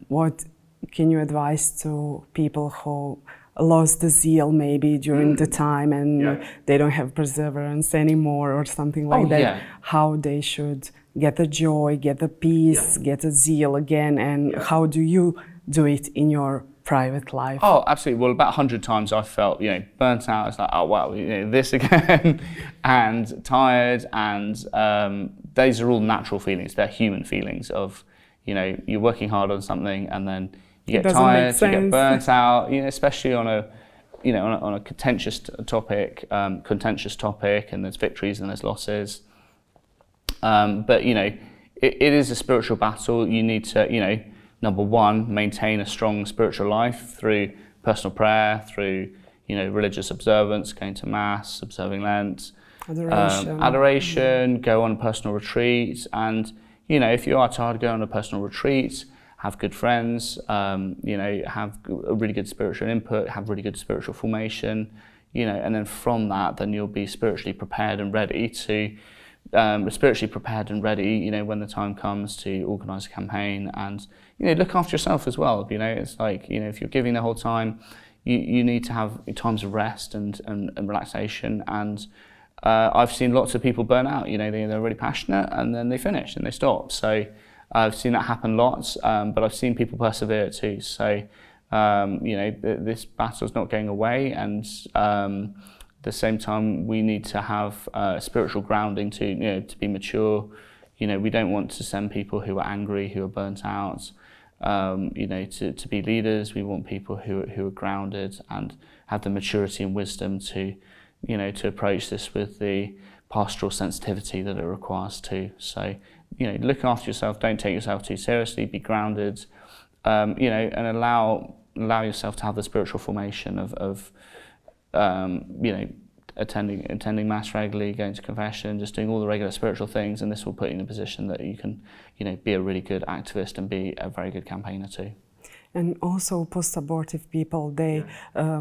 what can you advise to people who lost the zeal maybe during the time and they don't have perseverance anymore or something like that? How they should get the joy, get the peace, get the zeal again, and how do you do it in your private life? Oh, absolutely. Well, about 100 times I felt, you know, burnt out. It's like, oh, wow, you know, this again, and tired. And these are all natural feelings. They're human feelings of, you know, you're working hard on something and then you get tired, you get burnt out, you know, especially on a, you know, on a contentious topic, and there's victories and there's losses. But, you know, it is a spiritual battle. You need to, you know, number one, maintain a strong spiritual life through personal prayer, through, you know, religious observance, going to Mass, observing Lent, adoration, go on a personal retreat. And, you know, if you are tired, go on a personal retreat, have good friends, you know, have a really good spiritual input, have really good spiritual formation, you know, and then from that, then you'll be spiritually prepared and ready to, you know, when the time comes to organise a campaign and, you know, look after yourself as well. You know, it's like, you know, if you're giving the whole time, you need to have times of rest and relaxation. And I've seen lots of people burn out. You know, they're really passionate and then they finish and they stop. So I've seen that happen lots, but I've seen people persevere too. So, you know, this battle's not going away, and at the same time, we need to have spiritual grounding to, you know, to be mature. You know, we don't want to send people who are angry, who are burnt out, you know, to be leaders. We want people who are grounded and have the maturity and wisdom to, you know, to approach this with the pastoral sensitivity that it requires too. So, you know, look after yourself. Don't take yourself too seriously. Be grounded, you know, and allow yourself to have the spiritual formation of you know, attending Mass regularly, going to confession, just doing all the regular spiritual things, and this will put you in a position that you can, you know, be a really good activist and be a very good campaigner too. And also post-abortive people, they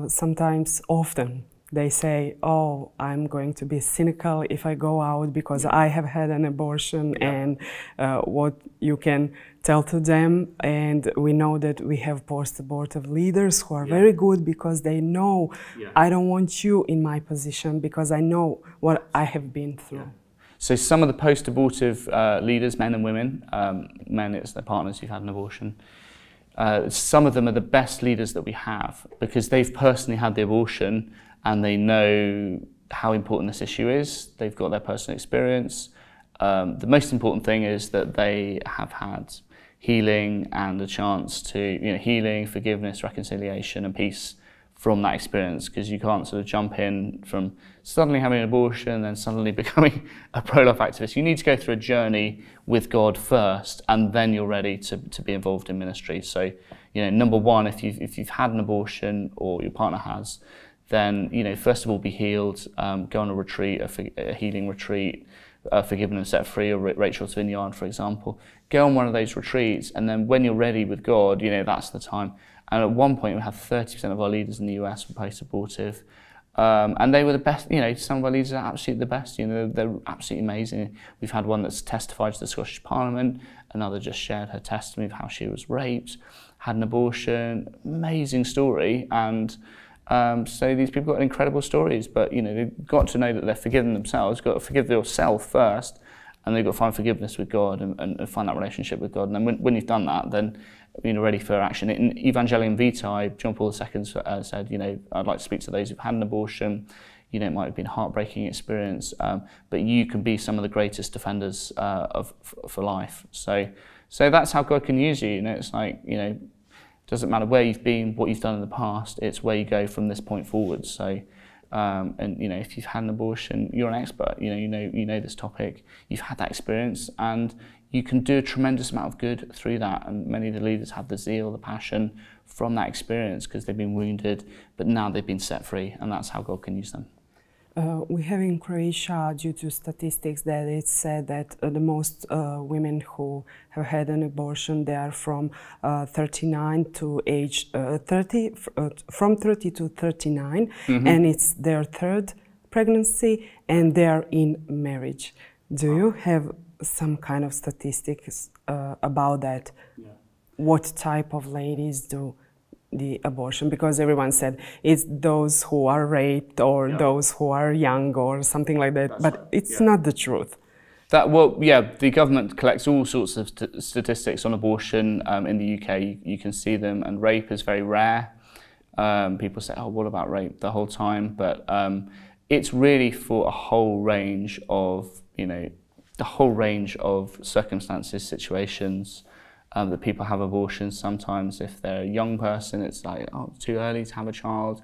sometimes, often, they say, oh, I'm going to be cynical if I go out because I have had an abortion, and what you can tell to them. And we know that we have post-abortive leaders who are very good because they know I don't want you in my position because I know what I have been through. So some of the post-abortive leaders, men and women, men, it's their partners who've had an abortion, some of them are the best leaders that we have because they've personally had the abortion and they know how important this issue is. They've got their personal experience. The most important thing is that they have had healing and a chance to, you know, healing, forgiveness, reconciliation and peace from that experience, because you can't sort of jump in from suddenly having an abortion and then suddenly becoming a pro-life activist. You need to go through a journey with God first, and then you're ready to be involved in ministry. So, you know, number one, if you've had an abortion or your partner has, then, you know, first of all, be healed, go on a retreat, a healing retreat, Forgiven and Set Free, or Rachel's Vineyard, for example. Go on one of those retreats, and then when you're ready with God, you know, that's the time. And at one point, we had 30% of our leaders in the US were post-abortive. And they were the best, you know, some of our leaders are absolutely the best, you know, they're absolutely amazing. We've had one that's testified to the Scottish Parliament, another just shared her testimony of how she was raped, had an abortion, amazing story. And so these people got incredible stories, but, you know, they've got to know that they're forgiven themselves, got to forgive yourself first, and they've got to find forgiveness with God and find that relationship with God. And then when you've done that, then you're ready for action. In Evangelium Vitae, John Paul II said, you know, I'd like to speak to those who've had an abortion. You know, it might have been a heartbreaking experience, but you can be some of the greatest defenders for life. So that's how God can use you. You know, it's like, you know, it doesn't matter where you've been, what you've done in the past. It's where you go from this point forward. So. And you know, if you've had an abortion, you're an expert. You know this topic. You've had that experience, and you can do a tremendous amount of good through that. And many of the leaders have the zeal, the passion from that experience because they've been wounded, but now they've been set free, and that's how God can use them. We have in Croatia, due to statistics, that it's said that the most women who have had an abortion, they are from 39 to age 30, from 30 to 39, and it's their third pregnancy, and they're in marriage. Do you have some kind of statistics about that? Yeah. What type of ladies do the abortion? Because everyone said it's those who are raped or those who are young or something like that. That's but right. It's not the truth. The government collects all sorts of statistics on abortion in the UK. You can see them, and rape is very rare. People say, oh, what about rape the whole time? But it's really for a whole range of, you know, the whole range of circumstances, situations. That people have abortions. Sometimes if they're a young person, it's like, oh, it's too early to have a child.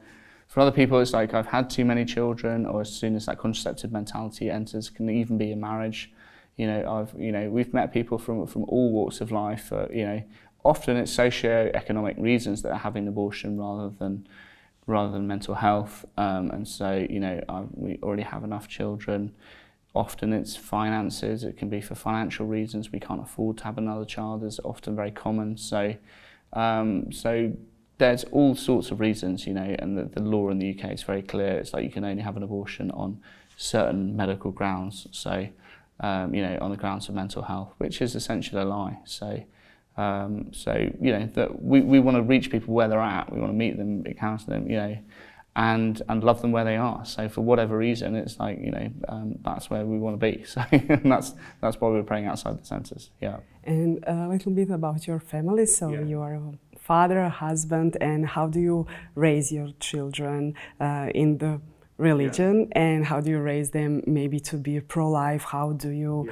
For other people, it's like, I've had too many children, or as soon as that contraceptive mentality enters, can even be a marriage. You know, we've met people from all walks of life. You know, often it's socio-economic reasons that are having abortion rather than mental health. And so, you know, we already have enough children. Often it's finances. It can be for financial reasons. We can't afford to have another child. Is often very common. So there's all sorts of reasons, you know, and the law in the UK is very clear. It's like you can only have an abortion on certain medical grounds. So, you know, on the grounds of mental health, which is essentially a lie. So you know, that we want to reach people where they're at. We want to meet them, counsel them, you know, and love them where they are. So for whatever reason, it's like, you know, that's where we want to be. So that's why we're praying outside the centres. Yeah. And a little bit about your family. So you are a father, a husband, and how do you raise your children in the religion, and how do you raise them maybe to be pro-life? How do you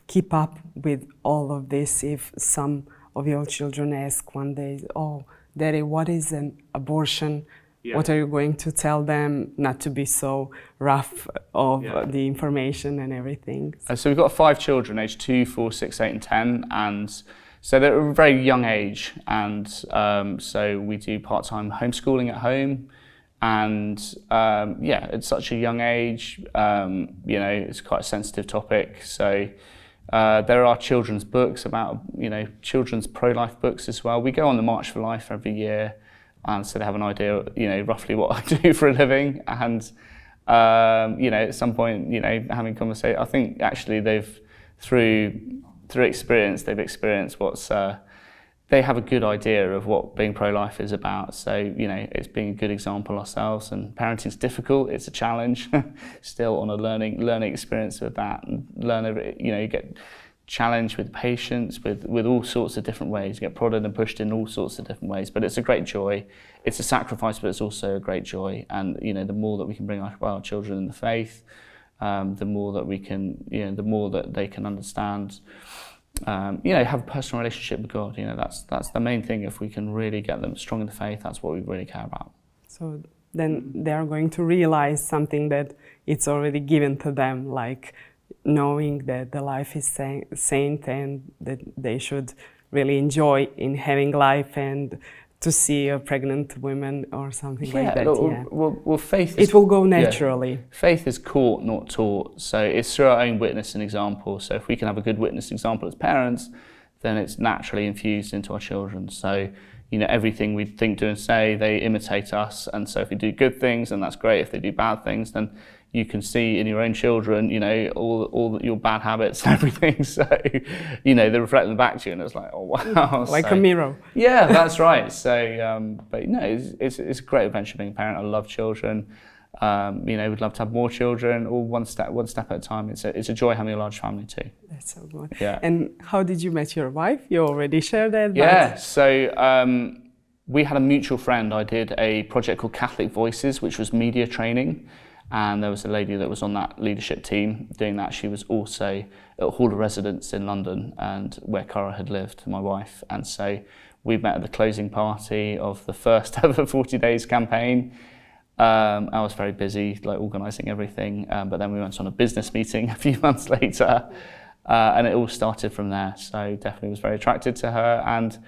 keep up with all of this if some of your children ask one day, oh, Daddy, what is an abortion? Yeah. What are you going to tell them? Not to be so rough of the information and everything. So we've got 5 children, aged 2, 4, 6, 8 and 10. And so they're at a very young age. And so we do part-time homeschooling at home. And at such a young age, you know, it's quite a sensitive topic. So there are children's books about, you know, children's pro-life books as well. We go on the March for Life every year, and so they have an idea, you know, roughly what I do for a living. And, you know, at some point, you know, having conversation, I think actually they've, through experience, they've experienced what's, they have a good idea of what being pro-life is about. So, you know, it's being a good example ourselves. And parenting's difficult, it's a challenge, still on a learning experience with that. And you know, you get challenged with patience, with all sorts of different ways. You get prodded and pushed in all sorts of different ways. But it's a great joy. It's a sacrifice, but it's also a great joy. And, you know, the more that we can bring our children in the faith, the more that we can, you know, the more that they can understand, you know, have a personal relationship with God. You know, that's the main thing. If we can really get them strong in the faith, that's what we really care about. So then they are going to realize something that it's already given to them, like knowing that the life is saint and that they should really enjoy in having life and to see a pregnant woman or something like that. Well, faith it will go naturally. Yeah. Faith is caught, not taught. So it's through our own witness and example. So if we can have a good witness example as parents, then it's naturally infused into our children. So, you know, everything we think, do and say, they imitate us. And so if we do good things, then that's great. If they do bad things, then you can see in your own children, you know, all your bad habits and everything. So, you know, they reflect them back to you, and it's like, oh wow, like a mirror. Yeah, that's right. So, but no, it's a great adventure being a parent. I love children. You know, we'd love to have more children, all one step at a time. It's a joy having a large family too. That's so good. Yeah. And how did you meet your wife? You already shared that. Yeah. So we had a mutual friend. I did a project called Catholic Voices, which was media training. And there was a lady that was on that leadership team doing that. She was also at Hall of Residence in London, and where Cara had lived, my wife. And so we met at the closing party of the first ever 40 Days campaign. I was very busy, like organising everything, but then we went on a business meeting a few months later, and it all started from there. So definitely was very attracted to her, and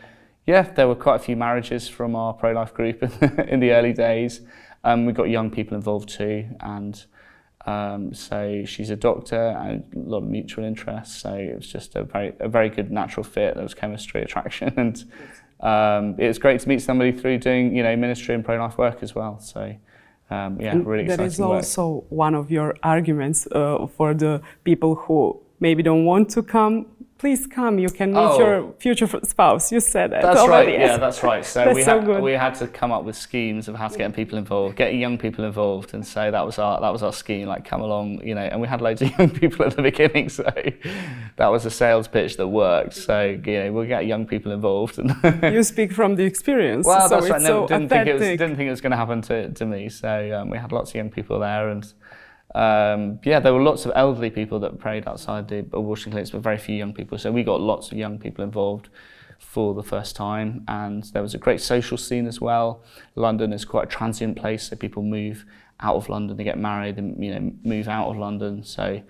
yeah, there were quite a few marriages from our pro-life group in the early days. We got young people involved too, and so she's a doctor and a lot of mutual interests. So it was just a very good natural fit. There was chemistry, attraction, and it was great to meet somebody through doing, you know, ministry and pro-life work as well. So. Yeah, really exciting work. That is also one of your arguments for the people who maybe don't want to come. Please come, you can meet your future spouse. You said that. That's already. Right, yeah, that's right. So, we had to come up with schemes of how to get people involved, get young people involved, and so that was our scheme, like come along, you know, and we had loads of young people at the beginning, so that was a sales pitch that worked. So, you know, we'll get young people involved. You speak from the experience. Well, so that's right. So didn't think it was going to happen to me. So we had lots of young people there, and yeah, there were lots of elderly people that prayed outside the abortion clinics, but very few young people. So we got lots of young people involved for the first time, and there was a great social scene as well. London is quite a transient place, so people move out of London, they get married, and you know, move out of London. So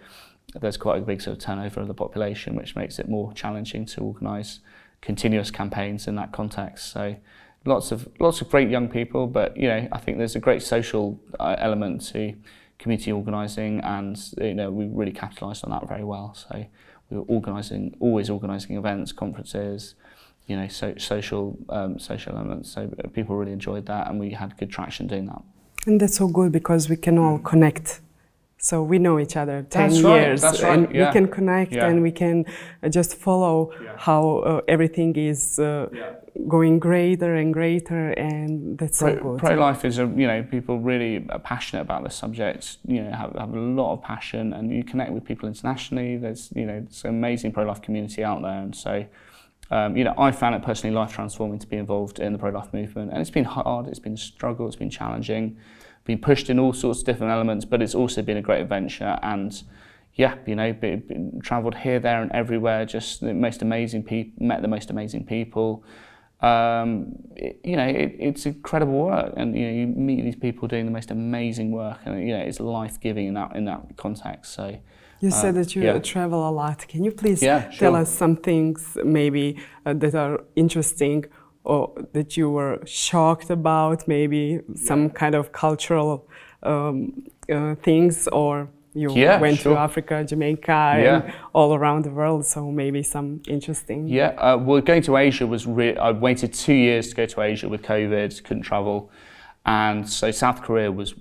there's quite a big sort of turnover of the population, which makes it more challenging to organise continuous campaigns in that context. So lots of great young people, but you know, I think there's a great social element to community organising, and you know, we really capitalised on that very well. So we were always organising events, conferences, you know, social elements. So people really enjoyed that, and we had good traction doing that. And that's so good because we can all connect. So we know each other 10 years, that's right. And we can connect, and we can just follow how everything is going greater and greater, and that's so good. Pro-life is, you know, people really are passionate about this subject, you know, have a lot of passion, and you connect with people internationally. There's, you know, it's an amazing pro-life community out there, and so, you know, I found it personally life-transforming to be involved in the pro-life movement, and it's been hard, it's been a struggle, it's been challenging, been pushed in all sorts of different elements, but it's also been a great adventure, and yeah, you know, travelled here, there, and everywhere. Just the most amazing people, met the most amazing people. You know, it's incredible work, and you know, you meet these people doing the most amazing work, and you know, it's life-giving in that context. So. You said that you travel a lot. Can you please tell us some things maybe that are interesting, or that you were shocked about, maybe some kind of cultural things, or you went to Africa, Jamaica, and all around the world, so maybe some interesting... Yeah, well, going to Asia was I waited 2 years to go to Asia with COVID, couldn't travel. And so South Korea was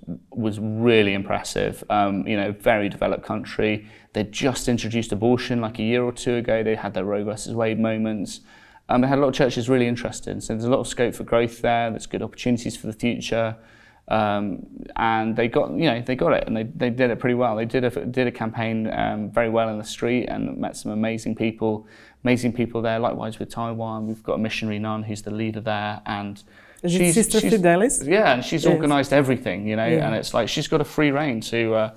really impressive. You know, very developed country. They'd just introduced abortion like a year or two ago. They had their Roe versus Wade moments. They had a lot of churches really interested. So there's a lot of scope for growth there. There's good opportunities for the future. And they got it, and they did it pretty well. They did a campaign very well in the street, and met some amazing people there. Likewise with Taiwan, we've got a missionary nun who's the leader there, and she's Sister Fidelis? Yeah, and she's organised everything, you know, and it's like she's got a free rein to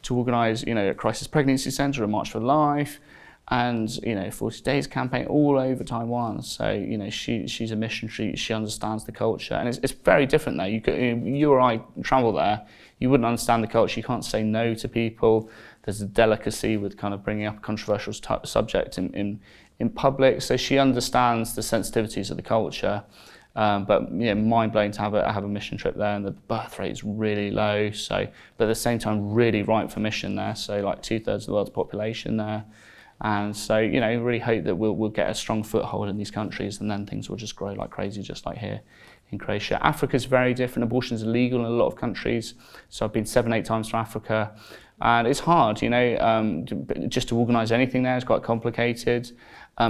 organise, you know, a crisis pregnancy centre, a March for Life, and you know, 40 Days campaign all over Taiwan. So you know, she's a missionary. She understands the culture, and it's very different there. You or I travel there, you wouldn't understand the culture. You can't say no to people. There's a delicacy with kind of bringing up a controversial subject in public. So she understands the sensitivities of the culture. But you know, mind-blowing to have a mission trip there, and the birth rate is really low. So, but at the same time, really ripe for mission there. So, like 2/3 of the world's population there. And so, you know, really hope that we'll get a strong foothold in these countries, and then things will just grow like crazy, just like here in Croatia. Africa's very different. Abortion is illegal in a lot of countries. So I've been 7-8 times to Africa. And it's hard, you know, just to organise anything there is quite complicated.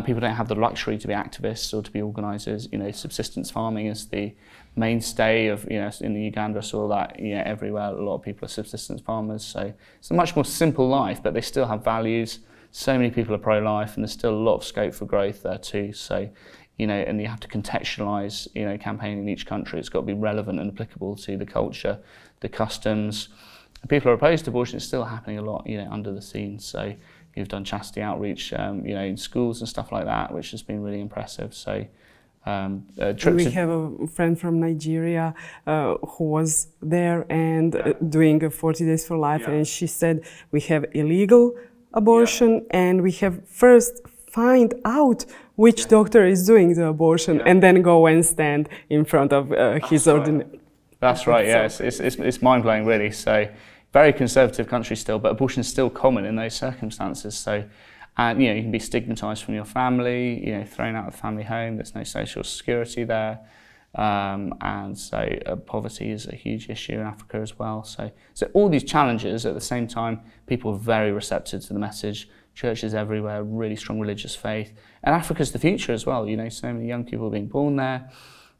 People don't have the luxury to be activists or to be organisers. You know, subsistence farming is the mainstay of, you know, in the Uganda, I saw that, you know, everywhere. A lot of people are subsistence farmers. So it's a much more simple life, but they still have values. So many people are pro-life, and there's still a lot of scope for growth there too. So, you know, and you have to contextualise, you know, campaigning in each country. It's got to be relevant and applicable to the culture, the customs. People are opposed to abortion. It's still happening a lot, you know, under the scenes. So you've done chastity outreach, you know, in schools and stuff like that, which has been really impressive. So we have a friend from Nigeria who was there and doing a 40 Days for Life, and she said we have illegal abortion, and we have first find out which doctor is doing the abortion, and then go and stand in front of his ordinary. That's right. Yeah, it's mind blowing, really. So very conservative country still, but abortion is still common in those circumstances. So, and you know, you can be stigmatised from your family, you know, thrown out of the family home. There's no social security there. And so poverty is a huge issue in Africa as well. So all these challenges, at the same time, people are very receptive to the message. Churches everywhere, really strong religious faith. And Africa's the future as well. You know, so many young people being born there.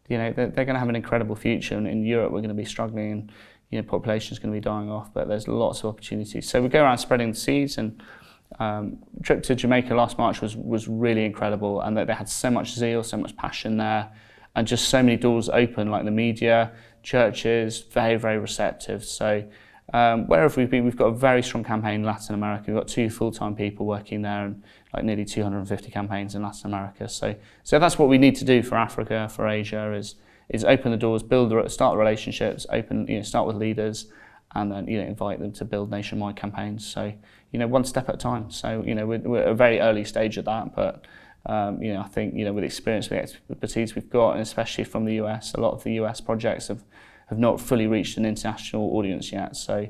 You know, they're going to have an incredible future. And in Europe, we're going to be struggling, and you know, population is going to be dying off. But there's lots of opportunities. So we go around spreading the seeds. And trip to Jamaica last March was really incredible, and that they had so much zeal, so much passion there. And just so many doors open, like the media, churches, very, very receptive. So wherever we've been, we've got a very strong campaign in Latin America. We've got 2 full-time people working there, and like nearly 250 campaigns in Latin America. So that's what we need to do for Africa, for Asia, is open the doors, start relationships, start with leaders, and then, you know, invite them to build nationwide campaigns. So, you know, one step at a time. So, you know, we're at a very early stage of that, but you know, I think, you know, with experience, with expertise we've got, and especially from the US, a lot of the US projects have not fully reached an international audience yet. So,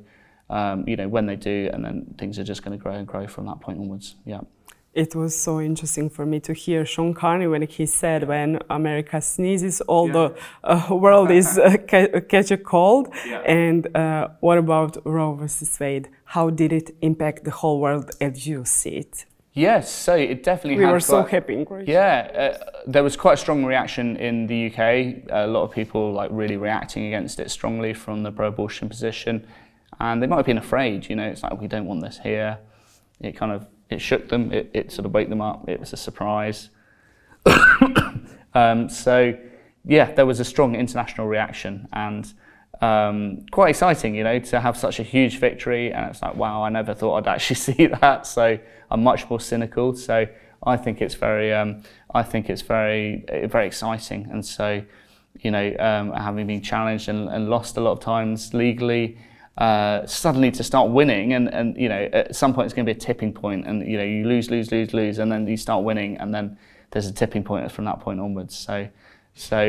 you know, when they do, and then things are just going to grow and grow from that point onwards. Yeah. It was so interesting for me to hear Sean Carney when he said, when America sneezes, all the world is catch a cold. Yeah. And what about Roe versus Wade? How did it impact the whole world as you see it? Yes, so it definitely we were so happy in Croatia. Yeah, there was quite a strong reaction in the UK. A lot of people like really reacting against it strongly from the pro-abortion position, and they might have been afraid. You know, it's like, we don't want this here. It shook them. It sort of waked them up. It was a surprise. So yeah, there was a strong international reaction, and quite exciting, you know, to have such a huge victory. And it's like, wow, I never thought I'd actually see that. So I'm much more cynical. So I think it's very exciting. And so, you know, having been challenged and lost a lot of times legally, suddenly to start winning, and you know, at some point it's going to be a tipping point, and you know, you lose, and then you start winning, and then there's a tipping point from that point onwards. So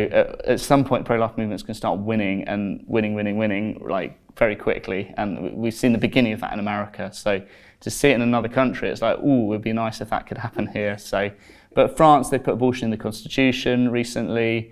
at some point, pro-life movements can start winning, like very quickly, and we've seen the beginning of that in America. So to see it in another country, it's like, ooh, it would be nice if that could happen here. So, but France, they put abortion in the constitution recently.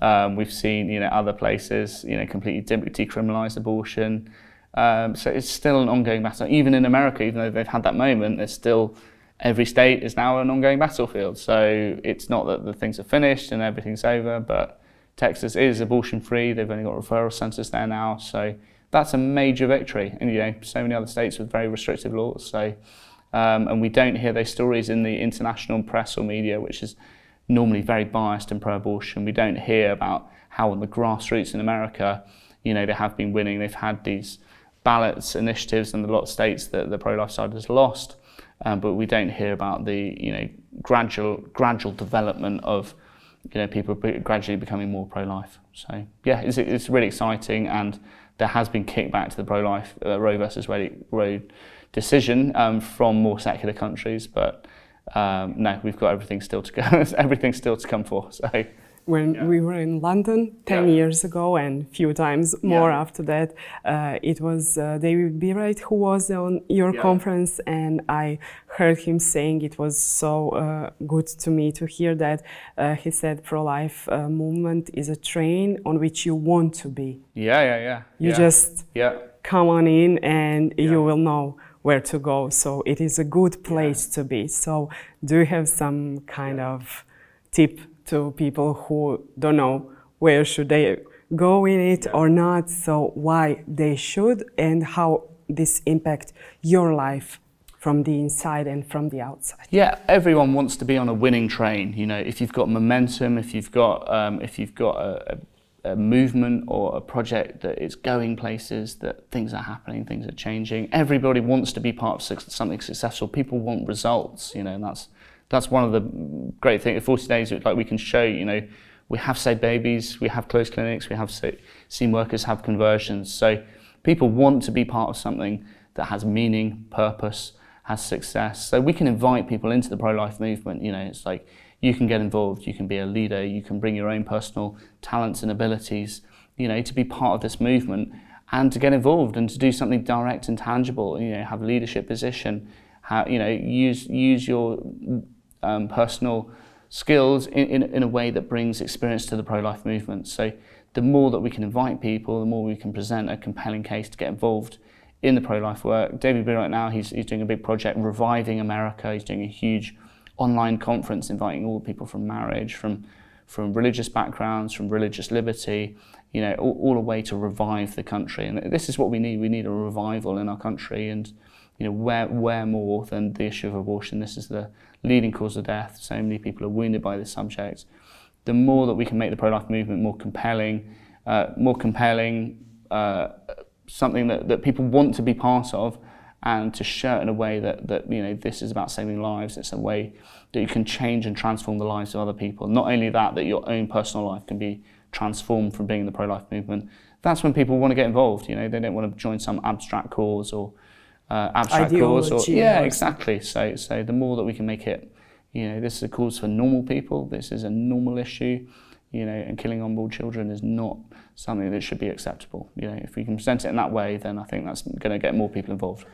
We've seen, you know, other places, you know, completely decriminalise abortion. So it's still an ongoing battle. Even in America, even though they've had that moment, there's still, every state is now an ongoing battlefield. So it's not that the things are finished and everything's over, but Texas is abortion-free. They've only got referral centres there now. So that's a major victory. And, you know, so many other states with very restrictive laws. So, and we don't hear those stories in the international press or media, which is normally very biased and pro-abortion. We don't hear about how on the grassroots in America, you know, they have been winning. They've had these ballots initiatives in a lot of states that the pro-life side has lost. But we don't hear about the, you know, gradual development of, you know, people gradually becoming more pro-life. So yeah, it's really exciting, and there has been kickback to the pro-life Roe versus Wade decision from more secular countries, but no, we've got everything still to go. Everything's still to come for. So when we were in London 10 years ago and a few times more after that. It was David Bereit who was on your conference, and I heard him saying it was so good to me to hear that. He said pro-life movement is a train on which you want to be. You just come on in and you will know where to go. So it is a good place to be. So do you have some kind of tip to people who don't know where should they go in it or not, so why they should, and how this impact your life from the inside and from the outside? Yeah, everyone wants to be on a winning train. You know, if you've got momentum, if you've got a movement or a project that is going places, that things are happening, things are changing. Everybody wants to be part of something successful. People want results, you know, and that's one of the great things. At 40 Days, like we can show, you know, we have saved babies, we have closed clinics, we have seen workers have conversions. So people want to be part of something that has meaning, purpose, has success. So we can invite people into the pro-life movement. You know, it's like you can get involved, you can be a leader, you can bring your own personal talents and abilities, you know, to be part of this movement and to get involved and to do something direct and tangible. You know, have a leadership position, you know, use your personal skills in a way that brings experience to the pro-life movement. So the more that we can invite people, the more we can present a compelling case to get involved in the pro-life work. David Bereit right now, he's doing a big project, Reviving America. He's doing a huge online conference inviting all people from marriage, from religious backgrounds, from religious liberty, you know, all the way to revive the country. And this is what we need. We need a revival in our country, and you know, where more than the issue of abortion? This is the leading cause of death. So many people are wounded by this subject. The more that we can make the pro-life movement more compelling, something that people want to be part of, and to show it in a way that you know, this is about saving lives. It's a way that you can change and transform the lives of other people. Not only that your own personal life can be transformed from being in the pro-life movement. That's when people want to get involved. You know, they don't want to join some abstract cause or abstract cause, or exactly. So the more that we can make it, you know, this is a cause for normal people. This is a normal issue, you know, and killing unborn children is not something that should be acceptable. You know, if we can present it in that way, then I think that's going to get more people involved.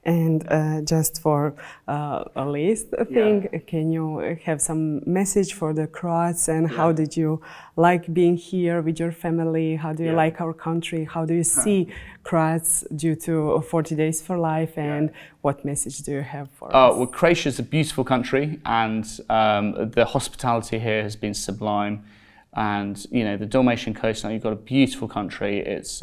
And just for a last thing, can you have some message for the Croats, and how did you like being here with your family? How do you like our country? How do you see Croats due to 40 Days for Life, and what message do you have for us? Well, Croatia is a beautiful country, and the hospitality here has been sublime. And you know, the Dalmatian coastline, you've got a beautiful country. It's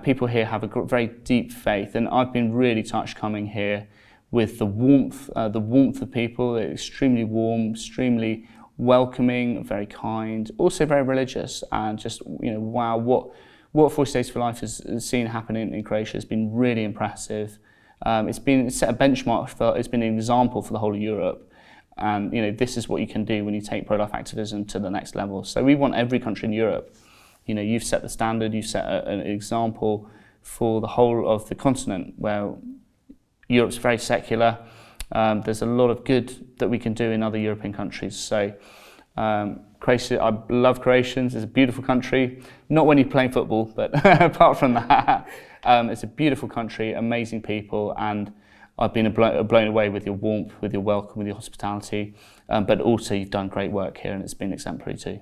people here have a very deep faith, and I've been really touched coming here with the warmth of people. They're extremely warm, extremely welcoming, very kind, also very religious, and just, you know, wow, what 40 Days for Life has seen happening in Croatia has been really impressive. It's set a benchmark it's been an example for the whole of Europe. And you know, this is what you can do when you take pro-life activism to the next level. So we want every country in Europe. You know, you've set the standard, you've set an example for the whole of the continent, where Europe's very secular. There's a lot of good that we can do in other European countries. So Croatia, I love Croatians. It's a beautiful country. Not when you're playing football, but apart from that, it's a beautiful country, amazing people, and I've been blown away with your warmth, with your welcome, with your hospitality, but also you've done great work here, and it's been exemplary too.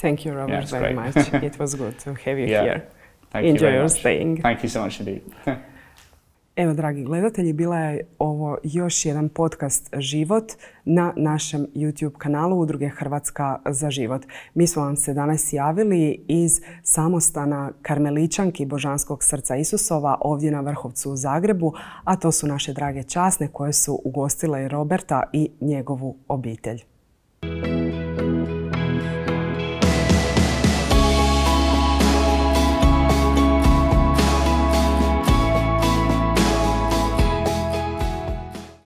Thank you, Robert, very much. It was good to have you here. Enjoy your staying. Thank you so much indeed. Evo, dragi gledatelji, bila je ovo još jedan podcast Život na našem YouTube kanalu Udruge Hrvatska za život. Mi smo vam se danas javili iz samostana Karmeličanki Božanskog srca Isusova ovdje na Vrhovcu u Zagrebu, a to su naše drage časne koje su ugostile Roberta i njegovu obitelj.